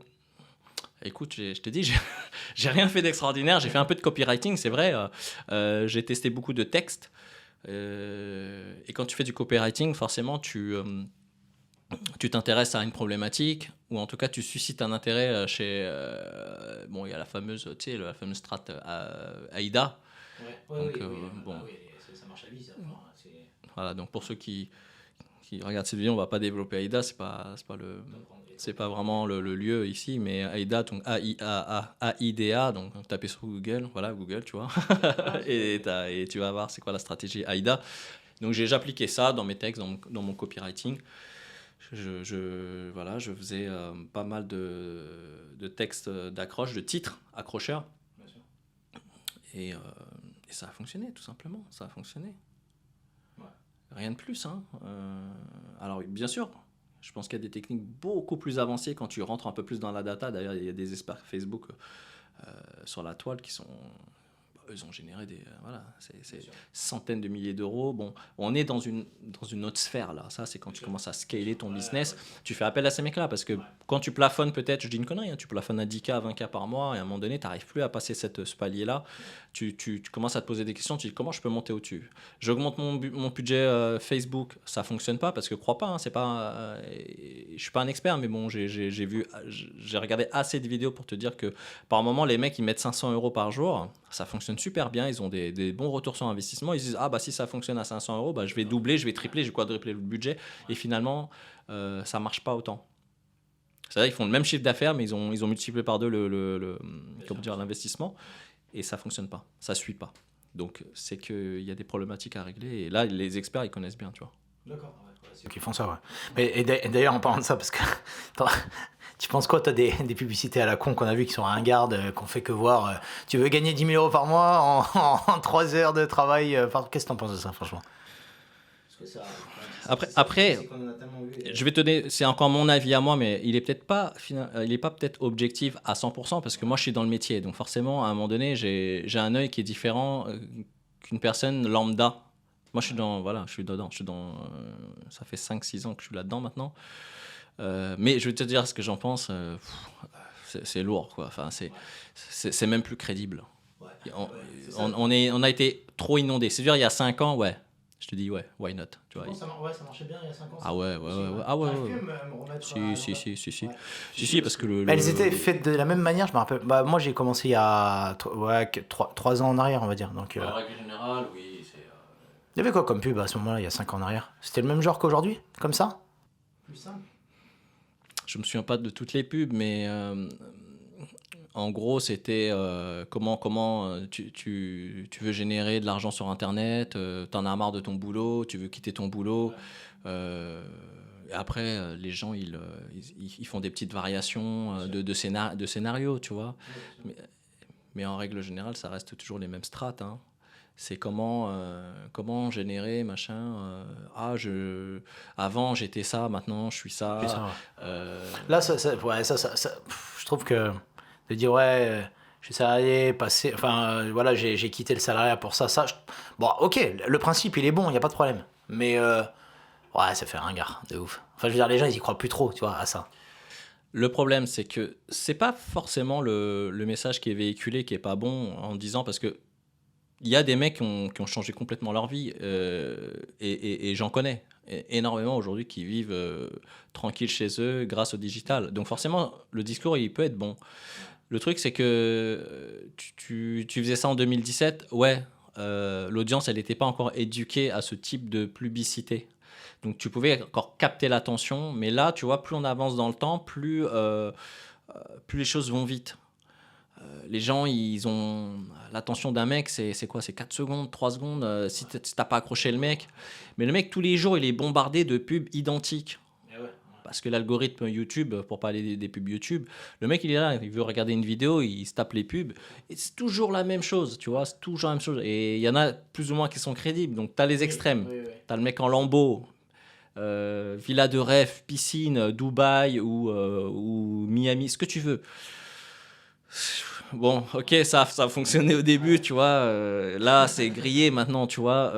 Écoute, je te dis, j'ai rien fait d'extraordinaire. J'ai fait un peu de copywriting, c'est vrai. J'ai testé beaucoup de textes. Et quand tu fais du copywriting, forcément, tu t'intéresses à une problématique, ou en tout cas, tu suscites un intérêt chez... bon, il y a la fameuse, tu sais, la fameuse strat AIDA. Ouais, Donc, bon. oui, ça marche à vie, ça. Enfin, Voilà, donc pour ceux qui regardent cette vidéo, on va pas développer AIDA, c'est pas vraiment le lieu ici, mais AIDA, donc AIDA, donc tapez sur Google, voilà, Google, tu vois, et tu vas voir c'est quoi la stratégie AIDA. Donc j'ai déjà appliqué ça dans mes textes, dans mon copywriting. Voilà, je faisais pas mal de textes d'accroche, de titres accrocheurs, et ça a fonctionné, tout simplement, ça a fonctionné. Rien de plus. Hein. Alors, bien sûr, je pense qu'il y a des techniques beaucoup plus avancées quand tu rentres un peu plus dans la data. D'ailleurs, il y a des experts Facebook sur la toile qui sont... Ils ont généré des... voilà, c'est centaines de milliers d'euros. Bon, on est dans une autre sphère, là. Ça, c'est quand tu commences à scaler ton business. Tu fais appel à ces mecs-là parce que quand tu plafonnes peut-être, je dis une connerie, hein, tu plafonnes à 10K, 20K par mois et à un moment donné, tu n'arrives plus à passer ce palier-là. Tu commences à te poser des questions. Tu dis comment je peux monter au-dessus. J'augmente mon budget Facebook. Ça ne fonctionne pas parce que crois pas, hein, c'est pas, je ne suis pas un expert, mais bon, j'ai regardé assez de vidéos pour te dire que par moment, les mecs, ils mettent 500 euros par jour. Ça fonctionne super bien, ils ont des bons retours sur investissement. Ils se disent, ah bah si ça fonctionne à 500 euros, bah, je vais doubler, je vais tripler, je vais quadrupler le budget. Et finalement, ça ne marche pas autant. C'est-à-dire qu'ils font le même chiffre d'affaires, mais ils ont multiplié par deux l'investissement. Et ça ne fonctionne pas, ça ne suit pas. Donc c'est qu'il y a des problématiques à régler. Et là, les experts, ils connaissent bien, tu vois. D'accord. C'est qui font ça, ouais. Mais, et d'ailleurs, en parlant de ça, parce que... Tu penses quoi, toi, des publicités à la con qu'on a vues qui sont ringardes, qu'on fait que voir tu veux gagner 10 000 euros par mois en 3 heures de travail qu'est-ce que t'en penses de ça, franchement? Après, je vais te donner, c'est encore mon avis à moi, mais il est pas peut-être objectif à 100% parce que moi, je suis dans le métier. Donc forcément, à un moment donné, j'ai un œil qui est différent qu'une personne lambda. Moi, je suis dedans. Ça fait 5-6 ans que je suis là-dedans maintenant. Mais je vais te dire ce que j'en pense. C'est lourd, quoi. Enfin, c'est même plus crédible. On a été trop inondés. C'est-à-dire, il y a 5 ans, ouais. Je te dis, ouais, why not, tu vois. Ça marchait bien il y a 5 ans. Ah ouais. Ah ouais. Si, parce que elles étaient faites de la même manière, je me rappelle. Bah, moi, j'ai commencé il y a 3 ans en arrière, on va dire. Donc, en règle générale, oui. Il y avait quoi comme pub à ce moment-là, il y a 5 ans en arrière? C'était le même genre qu'aujourd'hui, comme ça? Plus simple. Je me souviens pas de toutes les pubs, mais en gros, c'était comment tu veux générer de l'argent sur Internet, t'en as marre de ton boulot, tu veux quitter ton boulot. Et après, les gens, ils font des petites variations de scénarios, tu vois. Mais en règle générale, ça reste toujours les mêmes strates, hein. C'est comment générer machin. Avant j'étais ça, maintenant je suis ça. Là, je trouve que de dire je suis salarié, passé, enfin voilà, j'ai quitté le salariat pour ça. Bon, ok, le principe il est bon, il y a pas de problème. Mais ça fait ringard, de ouf. Enfin, je veux dire, les gens ils y croient plus trop, tu vois, à ça. Le problème, c'est que c'est pas forcément le message qui est véhiculé qui est pas bon en disant parce que il y a des mecs qui ont changé complètement leur vie et j'en connais énormément aujourd'hui qui vivent tranquilles chez eux grâce au digital. Donc forcément, le discours, il peut être bon. Le truc, c'est que tu faisais ça en 2017, l'audience, elle n'était pas encore éduquée à ce type de publicité. Donc tu pouvais encore capter l'attention, mais là, tu vois, plus on avance dans le temps, plus les choses vont vite. Les gens, ils ont l'attention d'un mec, c'est quoi? C'est 4 secondes, 3 secondes, si t'as pas accroché le mec. Mais le mec, tous les jours, il est bombardé de pubs identiques. Parce que l'algorithme YouTube, pour parler des pubs YouTube, le mec, il est là, il veut regarder une vidéo, il se tape les pubs. Et c'est toujours la même chose, tu vois, c'est toujours la même chose. Et il y en a plus ou moins qui sont crédibles. Donc, tu as les extrêmes. Tu as le mec en Lambo, villa de rêve, piscine, Dubaï ou Miami, ce que tu veux. Bon, ok, ça a fonctionné au début, tu vois. Là, c'est grillé maintenant, tu vois.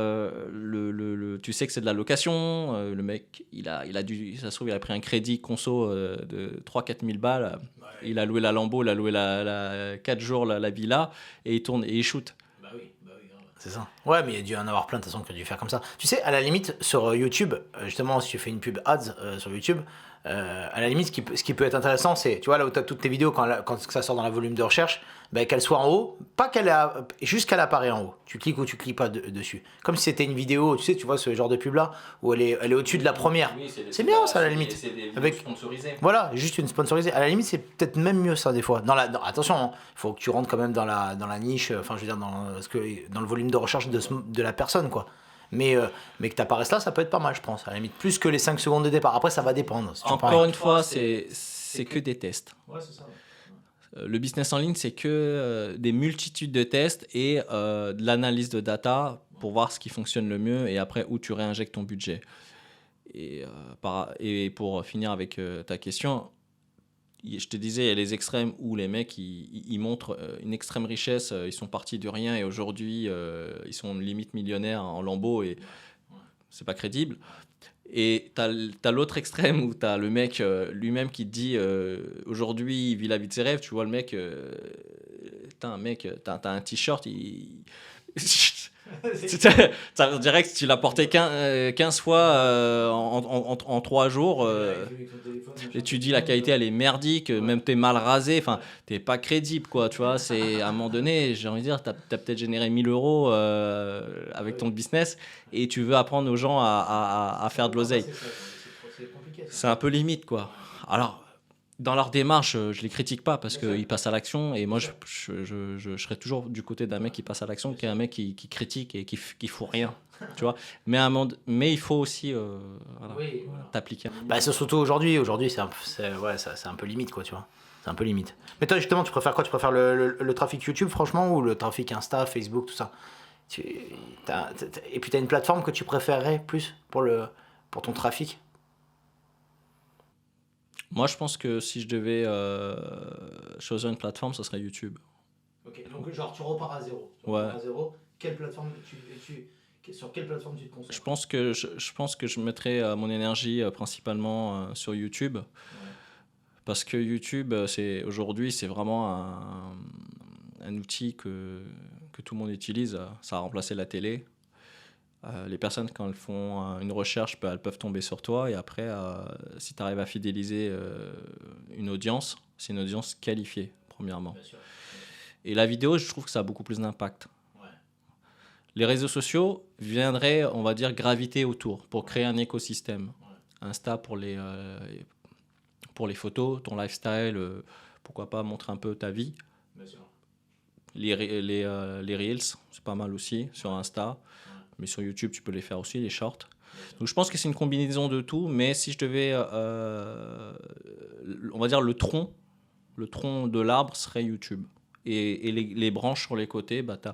Tu sais que c'est de la location. Le mec, il a dû, ça se trouve, il a pris un crédit conso de 3 000 à 4 000 balles. Il a loué la Lambo, il a loué 4 jours la villa et il tourne et il shoot. C'est ça. Ouais, mais il y a dû en avoir plein de toute façon qui ont dû faire comme ça. Tu sais, à la limite, sur YouTube, justement, si tu fais une pub ads sur YouTube, à la limite, ce qui peut être intéressant, c'est, tu vois, là où tu as toutes tes vidéos, quand ça sort dans la volume de recherche, ben, qu'elle soit en haut, pas juste qu'elle apparaît en haut. Tu cliques ou tu cliques pas dessus. Comme si c'était une vidéo, tu sais, tu vois, ce genre de pub-là, où elle est au-dessus de la première. Oui, c'est bien, ça, à la limite. C'est des vidéos Avec, sponsorisées. voilà, juste une sponsorisée. À la limite, c'est peut-être même mieux ça des fois. Attention, il faut que tu rentres quand même dans la niche, enfin je veux dire dans le volume de recherche de la personne, quoi. Mais que tu apparaisses là, ça peut être pas mal, je pense. À la limite, plus que les 5 secondes de départ. Après, ça va dépendre. Encore une fois, c'est que des tests. Ouais, c'est ça. Le business en ligne, c'est que des multitudes de tests et de l'analyse de data pour voir ce qui fonctionne le mieux et après où tu réinjectes ton budget. Et pour finir avec ta question, je te disais, il y a les extrêmes où les mecs, ils montrent une extrême richesse, ils sont partis de rien et aujourd'hui, ils sont limite millionnaires en Lambo et c'est pas crédible. Et t'as l'autre extrême où t'as le mec lui-même qui te dit aujourd'hui il vit la vie de ses rêves. Tu vois le mec, t'as un t-shirt, on dirait que tu l'as porté 15 fois en 3 jours et tu dis la qualité elle est merdique, même t'es mal rasé, enfin t'es pas crédible quoi, tu vois. C'est à un moment donné, j'ai envie de dire, t'as peut-être généré 1 000 euros avec ton business et tu veux apprendre aux gens à faire de l'oseille. C'est un peu limite quoi. Alors dans leur démarche, je les critique pas parce qu'ils passent à l'action et moi je serai toujours du côté d'un mec qui passe à l'action qu'un mec qui critique et qui fout rien, tu vois. Mais il faut aussi t'appliquer. Bah, c'est surtout aujourd'hui. Aujourd'hui, c'est un peu limite, quoi, tu vois. C'est un peu limite. Mais toi, justement, tu préfères quoi? Tu préfères le trafic YouTube, franchement, ou le trafic Insta, Facebook, tout ça? Et puis, tu as une plateforme que tu préférerais plus pour ton trafic? Moi, je pense que si je devais choisir une plateforme, ce serait YouTube. Ok, donc genre tu repars à zéro. Ouais. À zéro. Quelle plateforme sur quelle plateforme tu te concentres? Je pense que je mettrais mon énergie principalement sur YouTube. Ouais. Parce que YouTube, aujourd'hui, c'est vraiment un outil que tout le monde utilise. Ça a remplacé la télé. Les personnes, quand elles font une recherche, elles peuvent tomber sur toi. Et après, si tu arrives à fidéliser une audience, c'est une audience qualifiée, premièrement. Et la vidéo, je trouve que ça a beaucoup plus d'impact. Ouais. Les réseaux sociaux viendraient, on va dire, graviter autour pour créer un écosystème. Ouais. Insta pour les photos, ton lifestyle, pourquoi pas montrer un peu ta vie. Bien sûr. Les Reels, c'est pas mal aussi sur Insta. Mais sur YouTube, tu peux les faire aussi, les shorts. Donc, je pense que c'est une combinaison de tout. Mais si je devais, on va dire, le tronc de l'arbre serait YouTube. Et les branches sur les côtés, bah, tu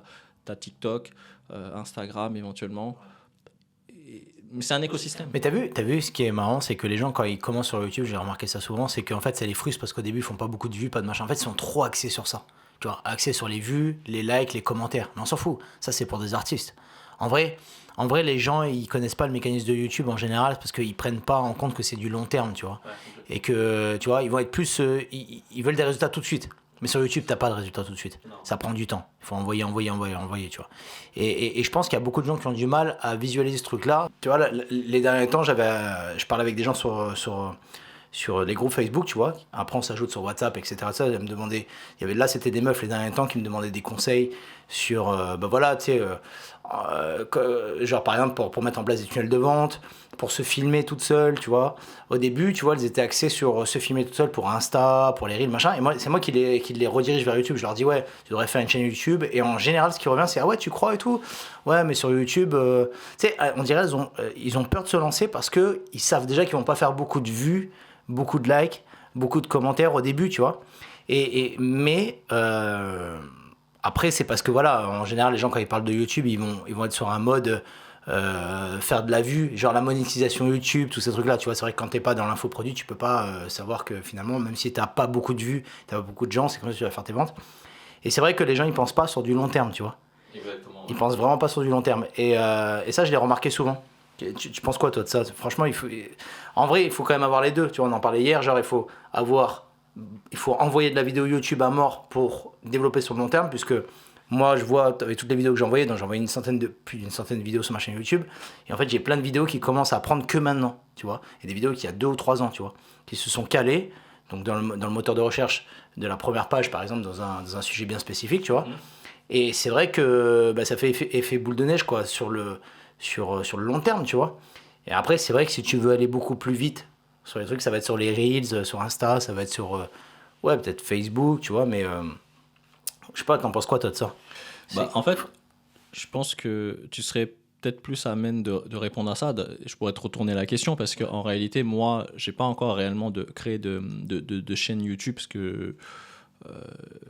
as TikTok, Instagram éventuellement. Mais c'est un écosystème. Mais t'as vu, ce qui est marrant, c'est que les gens, quand ils commencent sur YouTube, j'ai remarqué ça souvent, c'est qu'en fait, ça les frustre parce qu'au début, ils font pas beaucoup de vues, pas de machin. En fait, ils sont trop axés sur ça. Tu vois, axés sur les vues, les likes, les commentaires. Mais on s'en fout. Ça, c'est pour des artistes. En vrai, les gens, ils connaissent pas le mécanisme de YouTube en général parce qu'ils prennent pas en compte que c'est du long terme, tu vois. Ouais, et que, tu vois, ils vont être plus... ils veulent des résultats tout de suite. Mais sur YouTube, t'as pas de résultats tout de suite. Non. Ça prend du temps. Il faut envoyer, tu vois. Et je pense qu'il y a beaucoup de gens qui ont du mal à visualiser ce truc-là. Tu vois, les derniers temps, je parlais avec des gens sur les groupes Facebook, tu vois. Après, on s'ajoute sur WhatsApp, etc. Ça, me demandait, là, c'était des meufs les derniers temps qui me demandaient des conseils sur bah voilà, tu sais, genre par exemple pour mettre en place des tunnels de vente, pour se filmer toute seule, tu vois. Au début, tu vois, elles étaient axées sur se filmer toute seule pour Insta, pour les Reels, machin. Et moi, c'est moi qui les redirige vers YouTube. Je leur dis, ouais, tu devrais faire une chaîne YouTube. Et en général, ce qui revient, c'est, ah ouais, tu crois et tout. Ouais, mais sur YouTube, tu sais, on dirait, ils ont peur de se lancer parce qu'ils savent déjà qu'ils vont pas faire beaucoup de vues, beaucoup de likes, beaucoup de commentaires au début, tu vois. Mais après, c'est parce que voilà, en général, les gens, quand ils parlent de YouTube, ils vont être sur un mode faire de la vue, genre la monétisation YouTube, tous ces trucs-là. Tu vois, c'est vrai que quand t'es pas dans l'infoproduit, tu peux pas savoir que finalement, même si t'as pas beaucoup de vues, t'as pas beaucoup de gens, c'est comme ça que tu vas faire tes ventes. Et c'est vrai que les gens, ils pensent pas sur du long terme, tu vois. Exactement. Ils pensent vraiment pas sur du long terme. Et ça, je l'ai remarqué souvent. Tu penses quoi, toi, de ça? Franchement, en vrai, il faut quand même avoir les deux. Tu vois, on en parlait hier, genre, il faut envoyer de la vidéo YouTube à mort pour développer sur le long terme, puisque moi, je vois, avec toutes les vidéos que j'ai envoyées, donc j'ai envoyé plus d'une centaine de vidéos sur ma chaîne YouTube, et en fait, j'ai plein de vidéos qui commencent à prendre que maintenant, tu vois, et des vidéos qui, il y a 2 ou 3 ans, tu vois, qui se sont calées, donc dans le moteur de recherche de la première page, par exemple, dans un sujet bien spécifique, tu vois. Et c'est vrai que bah, ça fait effet boule de neige, quoi, sur le long terme, tu vois. Et après, c'est vrai que si tu veux aller beaucoup plus vite sur les trucs, ça va être sur les Reels, sur Insta, ça va être sur, ouais, peut-être Facebook, tu vois, mais je sais pas, t'en penses quoi, toi, de ça? Bah, en fait, je pense que tu serais peut-être plus à même de répondre à ça. Je pourrais te retourner la question parce qu'en réalité, moi, j'ai pas encore réellement créé de chaîne YouTube parce que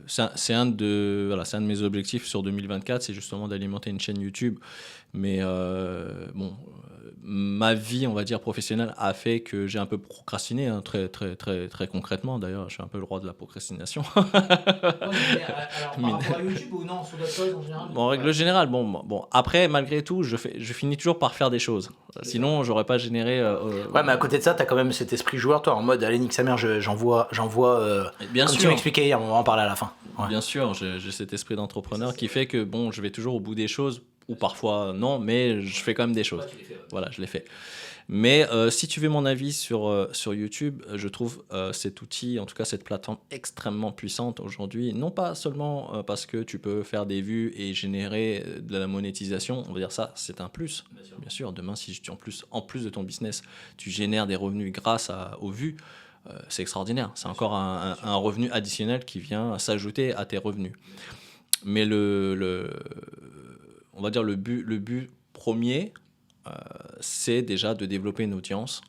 c'est un de mes objectifs sur 2024, c'est justement d'alimenter une chaîne YouTube. Mais ma vie, on va dire, professionnelle a fait que j'ai un peu procrastiné, hein, très, très, très, très concrètement. D'ailleurs, je suis un peu le roi de la procrastination. Alors, par rapport à YouTube ou non, sur d'autres choses en général? Bon, en règle générale, bon. Après, malgré tout, je finis toujours par faire des choses. Sinon, j'aurais pas généré. Ouais, mais à côté de ça, t'as quand même cet esprit joueur, toi, en mode, allez, nique sa mère, j'envoie. Bien Comme tu sûr. m'expliquais hier, on va en parler à la fin. Ouais. Bien sûr, j'ai cet esprit d'entrepreneur qui fait que bon, je vais toujours au bout des choses, ou parfois non, mais je fais quand même des choses. Ouais, tu l'as fait, ouais. Voilà, je l'ai fait. Mais si tu veux mon avis sur YouTube, je trouve cet outil, en tout cas cette plateforme extrêmement puissante aujourd'hui, non pas seulement parce que tu peux faire des vues et générer de la monétisation, on va dire ça, c'est un plus. Bien sûr, demain, si en plus de ton business, tu génères des revenus grâce aux vues, c'est extraordinaire. C'est encore un revenu additionnel qui vient s'ajouter à tes revenus. Mais on va dire le but premier, c'est déjà de développer une audience,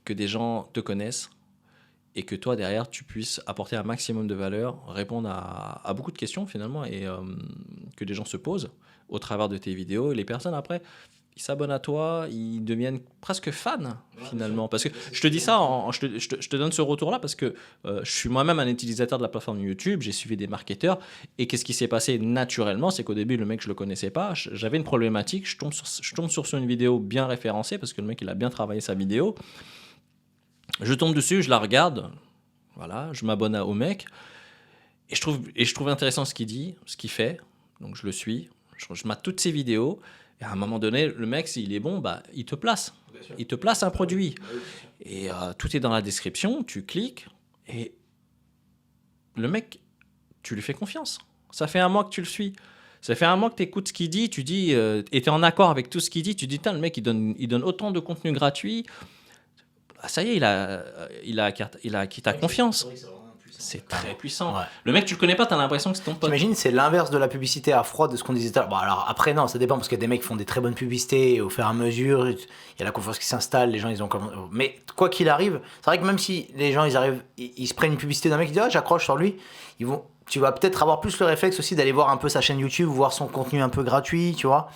que des gens te connaissent et que toi, derrière, tu puisses apporter un maximum de valeur, répondre à beaucoup de questions finalement et que les gens se posent au travers de tes vidéos. Et les personnes, après, ils s'abonnent à toi, ils deviennent presque fans finalement. Parce que je te dis ça, je te donne ce retour-là parce que je suis moi-même un utilisateur de la plateforme YouTube, j'ai suivi des marketeurs et qu'est-ce qui s'est passé naturellement, c'est qu'au début, le mec, je le connaissais pas, j'avais une problématique, je tombe sur une vidéo bien référencée parce que le mec, il a bien travaillé sa vidéo. Je tombe dessus, je la regarde, voilà, je m'abonne au mec et je trouve intéressant ce qu'il dit, ce qu'il fait, donc je le suis, je mate toutes ses vidéos. Et à un moment donné, le mec, s'il est bon, bah, il te place. Il te place un produit. Et tout est dans la description, tu cliques, et le mec, tu lui fais confiance. Ça fait un mois que tu le suis. Ça fait un mois que tu écoutes ce qu'il dit, tu dis, et tu es en accord avec tout ce qu'il dit, tu dis, le mec, il donne autant de contenu gratuit. Ah, ça y est, il a acquis ta confiance. C'est très puissant. Ouais. Le mec, tu le connais pas, t'as l'impression que c'est ton pote. T'imagines, c'est l'inverse de la publicité à froid de ce qu'on disait tout à l'heure. Bon, alors après, non, ça dépend parce qu'il y a des mecs qui font des très bonnes publicités et au fur et à mesure, il y a la confiance qui s'installe, les gens, ils ont comme. Mais quoi qu'il arrive, c'est vrai que même si les gens, ils se prennent une publicité d'un mec qui dit, ah, j'accroche sur lui, tu vas peut-être avoir plus le réflexe aussi d'aller voir un peu sa chaîne YouTube, voir son contenu un peu gratuit, tu vois.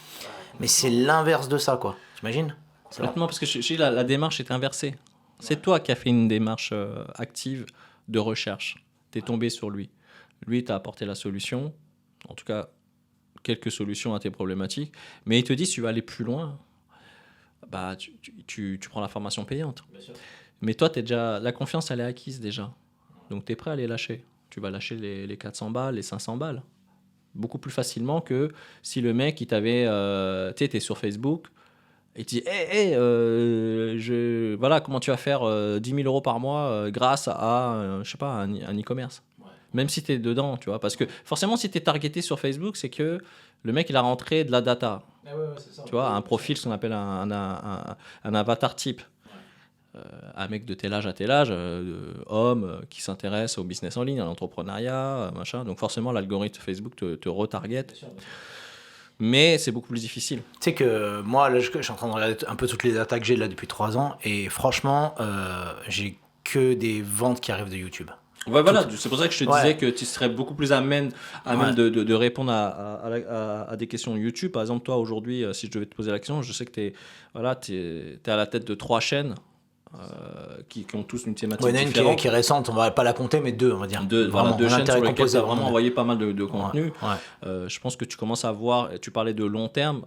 Mais c'est l'inverse de ça, quoi. T'imagines? Complètement, parce que la démarche est inversée. C'est toi qui as fait une démarche active de recherche. Tu es tombé sur lui. Lui t'a apporté la solution, en tout cas quelques solutions à tes problématiques, mais il te dit si tu veux aller plus loin, bah, tu prends la formation payante. Mais toi, la confiance, elle est acquise déjà. Donc tu es prêt à les lâcher. Tu vas lâcher les 400 balles, les 500 balles. Beaucoup plus facilement que si le mec, il t'avait... tu es sur Facebook, et tu dis, voilà, comment tu vas faire 10 000 euros par mois grâce à, je sais pas, un e-commerce. Ouais. même si tu es dedans, tu vois. Parce que forcément, si tu es targeté sur Facebook, c'est que le mec, il a rentré de la data. C'est ça. Tu vois, un profil, ce qu'on appelle un avatar type. Un mec de tel âge à tel âge, homme qui s'intéresse au business en ligne, à l'entrepreneuriat, machin. Donc forcément, l'algorithme Facebook te retarget. Mais c'est beaucoup plus difficile. Tu sais que moi, là, je suis en train de regarder un peu toutes les attaques que j'ai là depuis 3 ans, et franchement, j'ai que des ventes qui arrivent de YouTube. Ouais, voilà, c'est pour ça que je te Ouais. disais que tu serais beaucoup plus à même de répondre à des questions YouTube. Par exemple, toi, aujourd'hui, si je devais te poser la question, je sais que tu es à la tête de 3 chaînes qui ont tous une thématique Ouais, il y en a une différente. qui est récente, on va pas la compter, mais 2, on va dire. Deux Vraiment, chaînes l'intérêt sur lesquelles composé, tu as vraiment envoyé pas mal de contenu. Ouais. Je pense que tu commences à voir, tu parlais de long terme,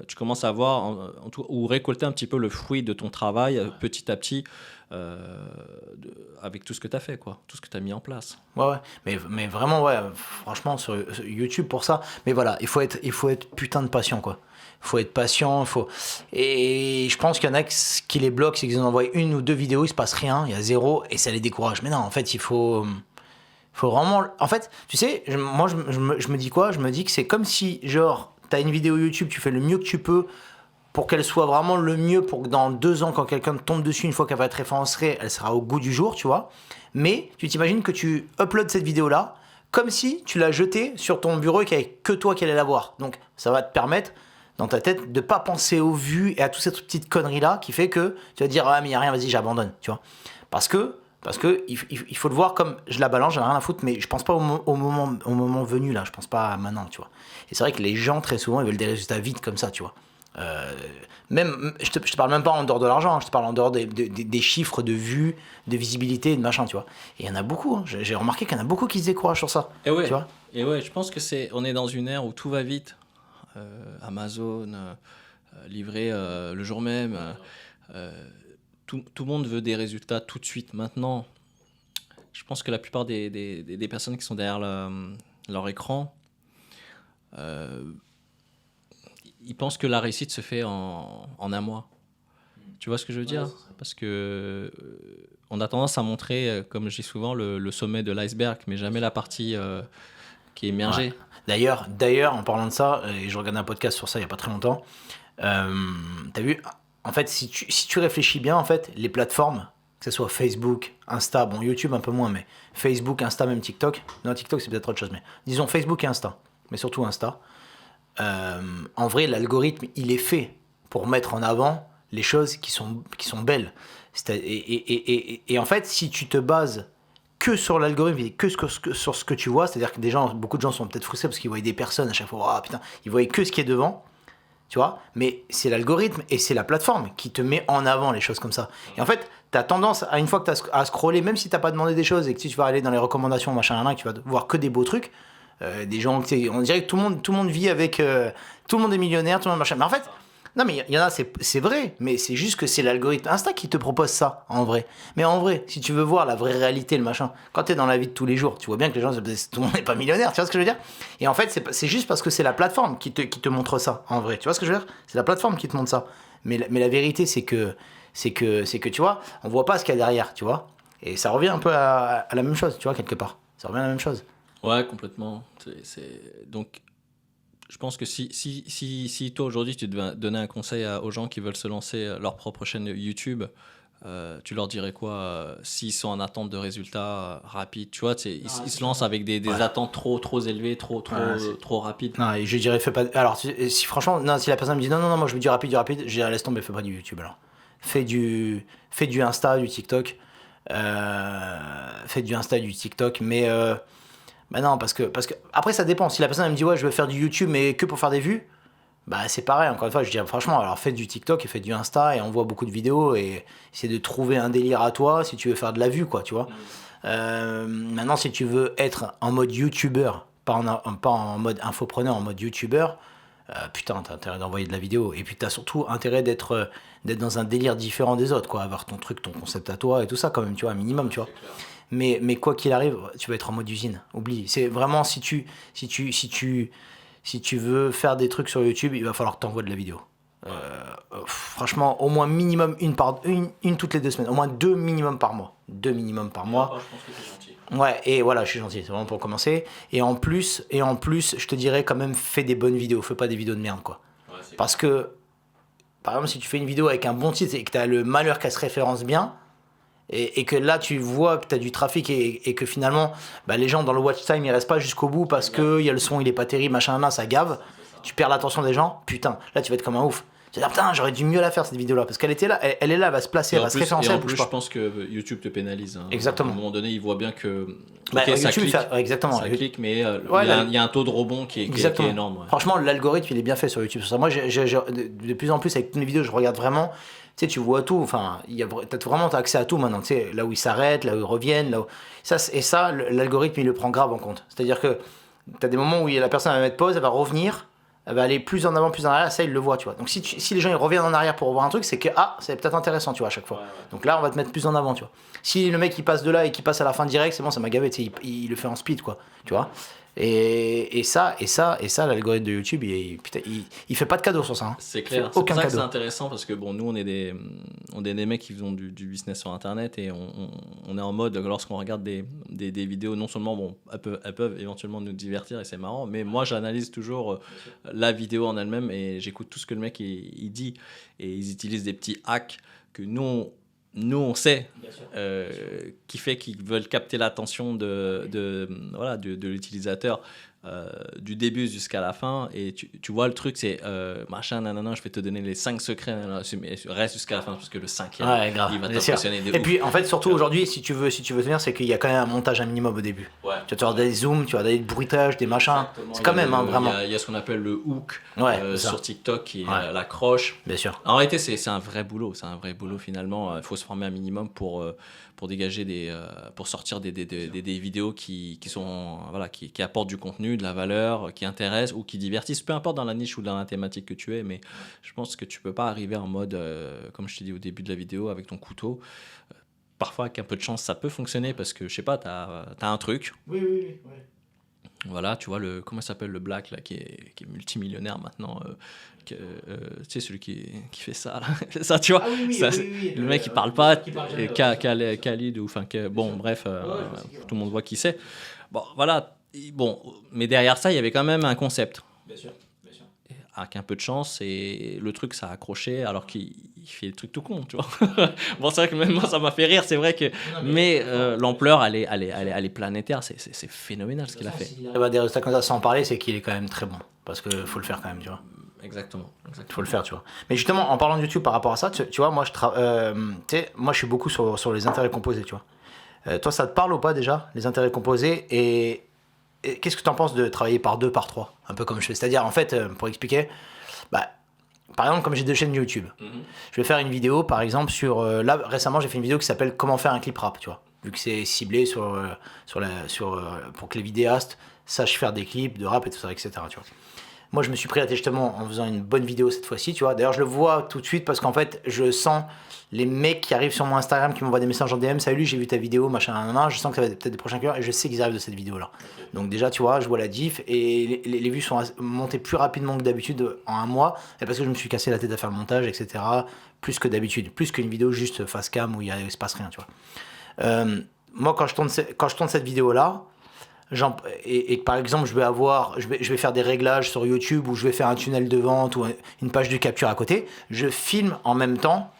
tu commences à voir ou récolter un petit peu le fruit de ton travail petit à petit avec tout ce que tu as fait, quoi, tout ce que tu as mis en place. Ouais. Mais vraiment, ouais, franchement, sur YouTube pour ça. Mais voilà, il faut être putain de patient, quoi. Il faut être patient, Et je pense qu'il y en a qui les bloquent, c'est qu'ils en envoient 1 ou 2 vidéos, il se passe rien, il y a 0, et ça les décourage. Mais non, en fait, il faut vraiment... En fait, tu sais, moi, je me dis quoi? Je me dis que c'est comme si, genre, t'as une vidéo YouTube, tu fais le mieux que tu peux pour qu'elle soit vraiment le mieux, pour que dans 2 ans, quand quelqu'un te tombe dessus, une fois qu'elle va être référencée, elle sera au goût du jour, tu vois. Mais tu t'imagines que tu uploads cette vidéo-là comme si tu l'as jetée sur ton bureau et qu'il n'y avait que toi qui allais la voir. Donc, ça va te permettre, dans ta tête, de ne pas penser aux vues et à toutes ces petites conneries-là qui fait que tu vas te dire « Ah, mais il n'y a rien, vas-y, j'abandonne. » Tu vois. Parce que il faut le voir comme je la balance, j'en ai rien à foutre, mais je pense pas au moment venu, là. Je pense pas à maintenant, tu vois. Et c'est vrai que les gens, très souvent, ils veulent des résultats vite comme ça, tu vois. Même, je te parle même pas en dehors de l'argent, je te parle en dehors des chiffres de vues, de visibilité, de machin, tu vois. Et il y en a beaucoup, hein. J'ai remarqué qu'il y en a beaucoup qui se découragent sur ça. Et ouais, tu vois. et ouais, je pense que on est dans une ère où tout va vite. Amazon, livré le jour même. Tout le monde veut des résultats tout de suite, maintenant. Je pense que la plupart des personnes qui sont derrière leur écran, ils pensent que la réussite se fait en un mois. Tu vois ce que je veux dire? Parce que on a tendance à montrer, comme je dis souvent, le sommet de l'iceberg, mais jamais la partie qui est immergée. Ouais. D'ailleurs, en parlant de ça, et je regardais un podcast sur ça il y a pas très longtemps, t'as vu, en fait, si tu réfléchis bien, en fait, les plateformes, que ce soit Facebook, Insta, bon, YouTube un peu moins, mais Facebook, Insta, même TikTok, non, TikTok c'est peut-être autre chose, mais disons Facebook et Insta, mais surtout Insta, en vrai, l'algorithme, il est fait pour mettre en avant les choses qui sont belles. Et en fait, si tu te bases que sur l'algorithme et sur ce que tu vois, c'est-à-dire que beaucoup de gens sont peut-être frustrés parce qu'ils voient des personnes à chaque fois, oh, putain, ils voient que ce qui est devant, tu vois, mais c'est l'algorithme et c'est la plateforme qui te met en avant les choses comme ça. Et en fait, tu as tendance, une fois que tu as à scroller, même si tu n'as pas demandé des choses et que si tu vas aller dans les recommandations, machin, que tu vas voir que des beaux trucs, des gens, on dirait que tout le monde vit avec... tout le monde est millionnaire, tout le monde machin. Mais en fait, non mais il y en a, c'est vrai, mais c'est juste que c'est l'algorithme Insta qui te propose ça, en vrai. Mais en vrai, si tu veux voir la vraie réalité, le machin, quand tu es dans la vie de tous les jours, tu vois bien que les gens, tout le monde n'est pas millionnaire, tu vois ce que je veux dire? Et en fait, c'est juste parce que c'est la plateforme qui te montre ça, en vrai. Tu vois ce que je veux dire? C'est la plateforme qui te montre ça. Mais la vérité, c'est que, tu vois, on voit pas ce qu'il y a derrière, tu vois. Et ça revient un peu à la même chose, tu vois, quelque part. Ça revient à la même chose. Ouais, complètement. Donc, je pense que si toi aujourd'hui tu devais donner un conseil aux gens qui veulent se lancer leur propre chaîne YouTube, tu leur dirais quoi s'ils sont en attente de résultats rapides? Tu vois, ils se lancent avec des attentes trop élevées, trop rapides. Non, et je dirais, fais pas. Alors, si franchement, non, si la personne me dit non, moi je veux du rapide, je dirais laisse tomber, fais pas du YouTube alors. Fais du Insta, du TikTok. Fais du Insta, du TikTok, mais. Bah non, parce que après ça dépend. Si la personne elle me dit ouais, je veux faire du YouTube mais que pour faire des vues, bah c'est pareil. Encore une fois, je dirais franchement, alors fais du TikTok et fais du Insta et on voit beaucoup de vidéos et essaie de trouver un délire à toi si tu veux faire de la vue, quoi, tu vois. Maintenant, si tu veux être en mode YouTuber, pas en mode infopreneur, en mode YouTuber, putain, t'as intérêt d'envoyer de la vidéo. Et puis t'as surtout intérêt d'être dans un délire différent des autres, quoi. Avoir ton truc, ton concept à toi et tout ça quand même, tu vois, un minimum, tu vois. Mais quoi qu'il arrive, tu vas être en mode usine. Oublie. C'est vraiment si tu veux faire des trucs sur YouTube, il va falloir que tu envoies de la vidéo. Franchement, au moins minimum une toutes les 2 semaines. Au moins 2 minimum par mois. 2 minimum par mois. Je pense que c'est gentil. Ouais, et voilà, je suis gentil, c'est vraiment pour commencer. Et en plus, je te dirais quand même, fais des bonnes vidéos. Fais pas des vidéos de merde, quoi. Ouais, Parce que, par exemple, si tu fais une vidéo avec un bon titre et que tu as le malheur qu'elle se référence bien, et que là, tu vois que tu as du trafic et que finalement, bah, les gens dans le watch time, ils restent pas jusqu'au bout parce que y a le son, il est pas terrible, machin, là, ça gave. Tu perds l'attention des gens, putain, là, tu vas être comme un ouf. Tu vas dire, putain, j'aurais dû mieux la faire cette vidéo-là. Parce qu'elle était là, elle est là, elle va se placer, elle va se référencer, et en elle plus, bouge pas. je pense que YouTube te pénalise. Hein. Exactement. À un moment donné, il voit bien que. Bah, Ok, ça YouTube, clique, exactement. ça clique, mais Ouais, il y a un taux de rebond qui est énorme. Ouais. Franchement, l'algorithme, il est bien fait sur YouTube. Sur ça. Moi, de plus en plus, avec toutes mes vidéos, je regarde vraiment. Tu sais, tu vois tout. Enfin, t'as accès à tout maintenant. Tu sais, là où ils s'arrêtent, là où ils reviennent. Ça, l'algorithme, il le prend grave en compte. C'est-à-dire que t'as des moments où la personne va mettre pause, elle va revenir. Elle va aller plus en avant, plus en arrière, ça il le voit, tu vois. Donc si les gens ils reviennent en arrière pour voir un truc, c'est que c'est peut-être intéressant, tu vois, à chaque fois. Ouais. Donc là, on va te mettre plus en avant, tu vois. Si le mec il passe de là et qu'il passe à la fin direct, c'est bon, ça m'a gavé, tu sais, il le fait en speed, quoi, tu vois. Et ça, l'algorithme de YouTube, il fait pas de cadeau sur ça. Hein. C'est clair. C'est pour ça que c'est intéressant parce que bon, nous on est des mecs qui font du business sur Internet et on est en mode lorsqu'on regarde des vidéos, non seulement bon, elles peuvent éventuellement nous divertir et c'est marrant, mais moi j'analyse toujours la vidéo en elle-même et j'écoute tout ce que le mec il dit et ils utilisent des petits hacks que nous on sait qui fait qu'ils veulent capter l'attention de l'utilisateur du début jusqu'à la fin et tu vois le truc c'est machin nanana je vais te donner les 5 secrets nanana, reste jusqu'à la fin parce que le 5e il va t'impressionner de ouf. Et puis en fait surtout aujourd'hui si tu veux tenir c'est qu'il y a quand même un montage un minimum au début. Tu vas avoir des zooms, tu vas avoir des bruitages, des machins. Exactement. C'est quand même vraiment. Il y a ce qu'on appelle le hook sur TikTok qui est l'accroche. Bien sûr. En réalité c'est un vrai boulot, finalement. Il faut se former un minimum pour dégager pour sortir des vidéos qui sont qui apportent du contenu, de la valeur, qui intéressent ou qui divertissent, peu importe dans la niche ou dans la thématique que tu es, mais je pense que tu peux pas arriver en mode comme je t'ai dit au début de la vidéo avec ton couteau. Parfois avec un peu de chance ça peut fonctionner parce que je sais pas, t'as un truc. Oui. Voilà, tu vois comment s'appelle le Black là qui est multimillionnaire maintenant. Tu sais celui qui fait ça là. Ça tu vois le mec il parle pas Khalid ou enfin bon bref tout le monde voit qui c'est. Bon voilà mais derrière ça il y avait quand même un concept. Bien sûr. Avec un peu de chance et le truc ça a accroché alors qu'il fait le truc tout con tu vois. Bon c'est vrai que même moi ça m'a fait rire c'est vrai que mais l'ampleur elle est planétaire c'est phénoménal ce qu'il a fait. Des résultats comme ça sans parler c'est qu'il est quand même très bon parce que faut le faire quand même tu vois. Exactement. Faut le faire tu vois. Mais justement en parlant de YouTube par rapport à ça tu vois moi moi je suis beaucoup sur les intérêts composés tu vois. Toi ça te parle ou pas déjà les intérêts composés et qu'est-ce que tu en penses de travailler par 2, par 3 un peu comme je fais, c'est-à-dire en fait pour expliquer par exemple comme j'ai 2 chaînes YouTube, je vais faire une vidéo par exemple sur là récemment j'ai fait une vidéo qui s'appelle comment faire un clip rap tu vois, vu que c'est ciblé pour que les vidéastes sachent faire des clips de rap et tout ça etc tu vois. Moi je me suis pris la tête justement en faisant une bonne vidéo cette fois-ci tu vois, d'ailleurs je le vois tout de suite parce qu'en fait je sens les mecs qui arrivent sur mon Instagram qui m'envoient des messages en DM, salut j'ai vu ta vidéo machin, je sens que ça va être peut-être des prochains clients et je sais qu'ils arrivent de cette vidéo là. Donc déjà tu vois je vois la diff et les vues sont montées plus rapidement que d'habitude en un mois et parce que je me suis cassé la tête à faire le montage etc, plus que d'habitude, plus qu'une vidéo juste face cam où il se passe rien tu vois. Moi quand je tourne cette vidéo là et par exemple je vais faire des réglages sur YouTube ou je vais faire un tunnel de vente ou une page de capture à côté, je filme en même temps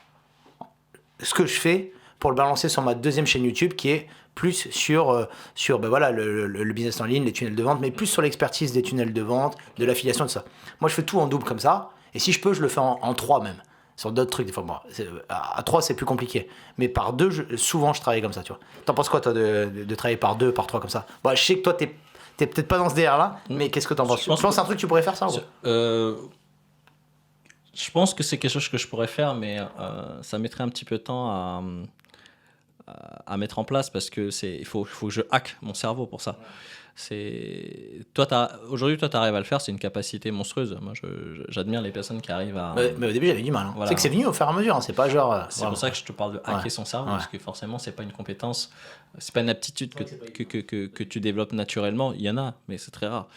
ce que je fais pour le balancer sur ma 2e chaîne YouTube qui est plus sur le business en ligne, les tunnels de vente, mais plus sur l'expertise des tunnels de vente, de l'affiliation, tout ça. Moi, je fais tout en double comme ça, et si je peux, je le fais en 3 même, sur d'autres trucs. Des fois, à 3, c'est plus compliqué, mais par 2, souvent, je travaille comme ça, tu vois. T'en penses quoi, toi, de travailler par 2, par 3 comme ça? Bon, je sais que toi, t'es peut-être pas dans ce DR-là, mais qu'est-ce que t'en penses? Tu penses que c'est un truc que tu pourrais faire, ça Je pense que c'est quelque chose que je pourrais faire, mais ça mettrait un petit peu de temps à mettre en place parce que il faut que je hack mon cerveau pour ça. Aujourd'hui, toi, tu arrives à le faire, c'est une capacité monstrueuse. Moi, j'admire les personnes qui arrivent à. Mais au début, j'avais du mal. Hein. Voilà. C'est que c'est venu au fur et à mesure. Hein. C'est pas genre. C'est pour ça que je te parle de hacker son cerveau, parce que forcément, c'est pas une compétence, c'est pas une aptitude que tu développes naturellement. Il y en a, mais c'est très rare.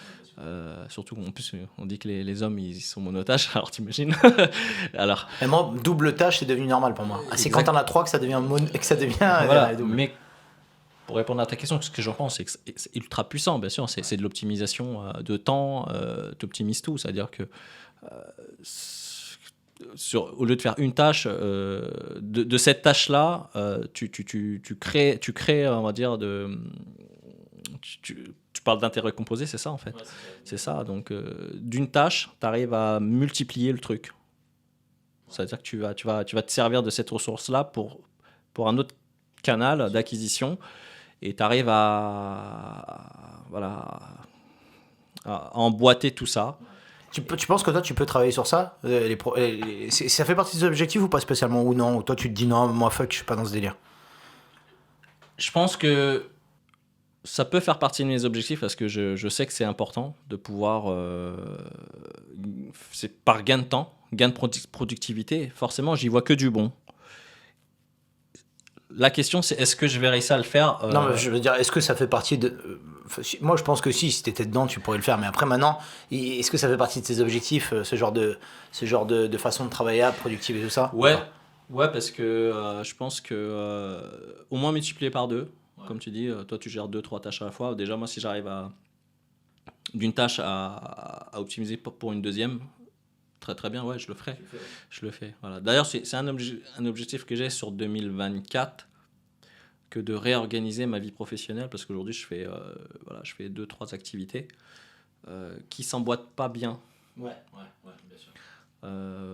Surtout, en plus, on dit que les hommes, ils sont monotaches, alors t'imagines. Alors. Et moi, double tâche, c'est devenu normal pour moi. C'est quand t'en as 3 que ça devient voilà, double. Mais pour répondre à ta question, ce que j'en pense, c'est que c'est ultra puissant, bien sûr. C'est de l'optimisation de temps. Tu optimises tout. C'est-à-dire que au lieu de faire une tâche, de cette tâche-là, tu crées, on va dire, tu parles d'intérêt composé, c'est ça en fait. C'est ça. Donc, d'une tâche, tu arrives à multiplier le truc. C'est-à-dire que tu vas te servir de cette ressource-là pour un autre canal d'acquisition. Et tu arrives à emboîter tout ça. Tu penses que toi, tu peux travailler sur ça ça fait partie des objectifs ou pas spécialement? Ou non? Ou toi, tu te dis non, moi, fuck, je suis pas dans ce délire? Je pense que ça peut faire partie de mes objectifs parce que je sais que c'est important de pouvoir... c'est par gain de temps, gain de productivité. Forcément, j'y vois que du bon. La question, c'est est-ce que je vais réussir à le faire Non, mais je veux dire, est-ce que ça fait partie de... Moi, je pense que si tu étais dedans, tu pourrais le faire. Mais après, maintenant, est-ce que ça fait partie de tes objectifs, ce genre de façon de travailler, productive et tout ça? Ouais, parce que je pense que au moins multiplier par 2, comme tu dis, toi tu gères 2-3 tâches à la fois. Déjà, moi, si j'arrive d'une tâche à optimiser pour une deuxième, très très bien, ouais, je le ferai. Je le fais. Voilà. D'ailleurs, c'est un objectif que j'ai sur 2024, que de réorganiser ma vie professionnelle, parce qu'aujourd'hui, je fais 2-3 activités qui s'emboîtent pas bien. Ouais, bien sûr.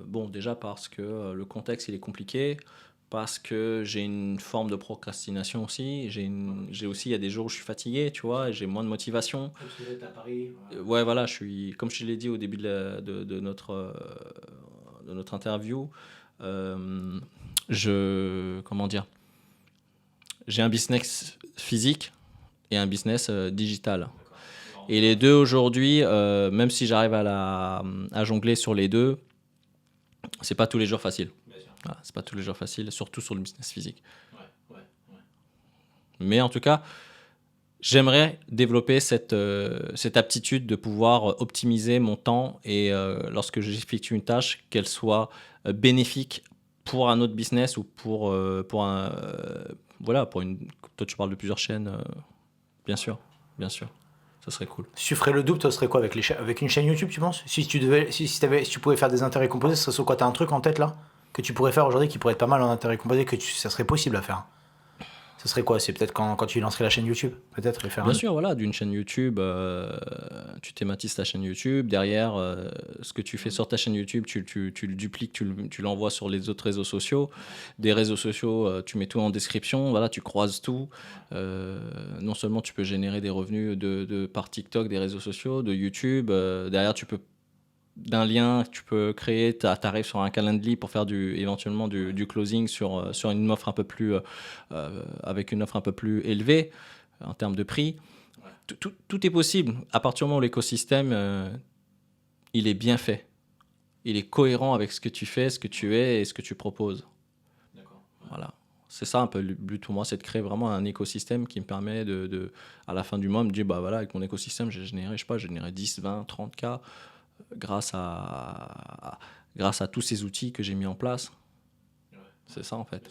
Bon, déjà parce que le contexte il est compliqué, parce que j'ai une forme de procrastination aussi. J'ai aussi, il y a des jours où je suis fatigué, tu vois, et j'ai moins de motivation. Comme tu es à Paris. Ouais, voilà, comme je te l'ai dit au début de notre interview, comment dire, j'ai un business physique et un business digital. Et les deux aujourd'hui, même si j'arrive à jongler sur les deux, c'est pas tous les jours facile. Voilà, c'est pas tous les jours facile, surtout sur le business physique. Ouais. Mais en tout cas, j'aimerais développer cette aptitude de pouvoir optimiser mon temps et lorsque j'effectue une tâche, qu'elle soit bénéfique pour un autre business ou pour une... Toi, tu parles de plusieurs chaînes, bien sûr. Ça serait cool. Si tu ferais le double, ça serait quoi avec une chaîne YouTube, tu penses? Si tu pouvais faire des intérêts composés, ça serait sur quoi? T'as un truc en tête là que tu pourrais faire aujourd'hui qui pourrait être pas mal en intérêts composés, ça serait possible à faire? Ça serait quoi? C'est peut-être quand tu lancerais la chaîne YouTube, peut-être, et faire Bien sûr, voilà, d'une chaîne YouTube, tu thématises ta chaîne YouTube. Derrière, ce que tu fais sur ta chaîne YouTube, tu le dupliques, tu l'envoies sur les autres réseaux sociaux. Des réseaux sociaux, tu mets tout en description, voilà, tu croises tout. Non seulement tu peux générer des revenus par TikTok, des réseaux sociaux, de YouTube. Derrière, d'un lien, tu peux créer, tu arrives sur un Calendly pour faire éventuellement du closing sur une offre un peu plus, avec une offre un peu plus élevée en termes de prix. Tout est possible à partir du moment où l'écosystème il est bien fait. Il est cohérent avec ce que tu fais, ce que tu es et ce que tu proposes. D'accord. Voilà. C'est ça un peu le but pour moi, c'est de créer vraiment un écosystème qui me permet à la fin du mois, me dire, bah voilà, avec mon écosystème, j'ai généré 10, 20, 30 cas grâce à tous ces outils que j'ai mis en place. C'est ça en fait.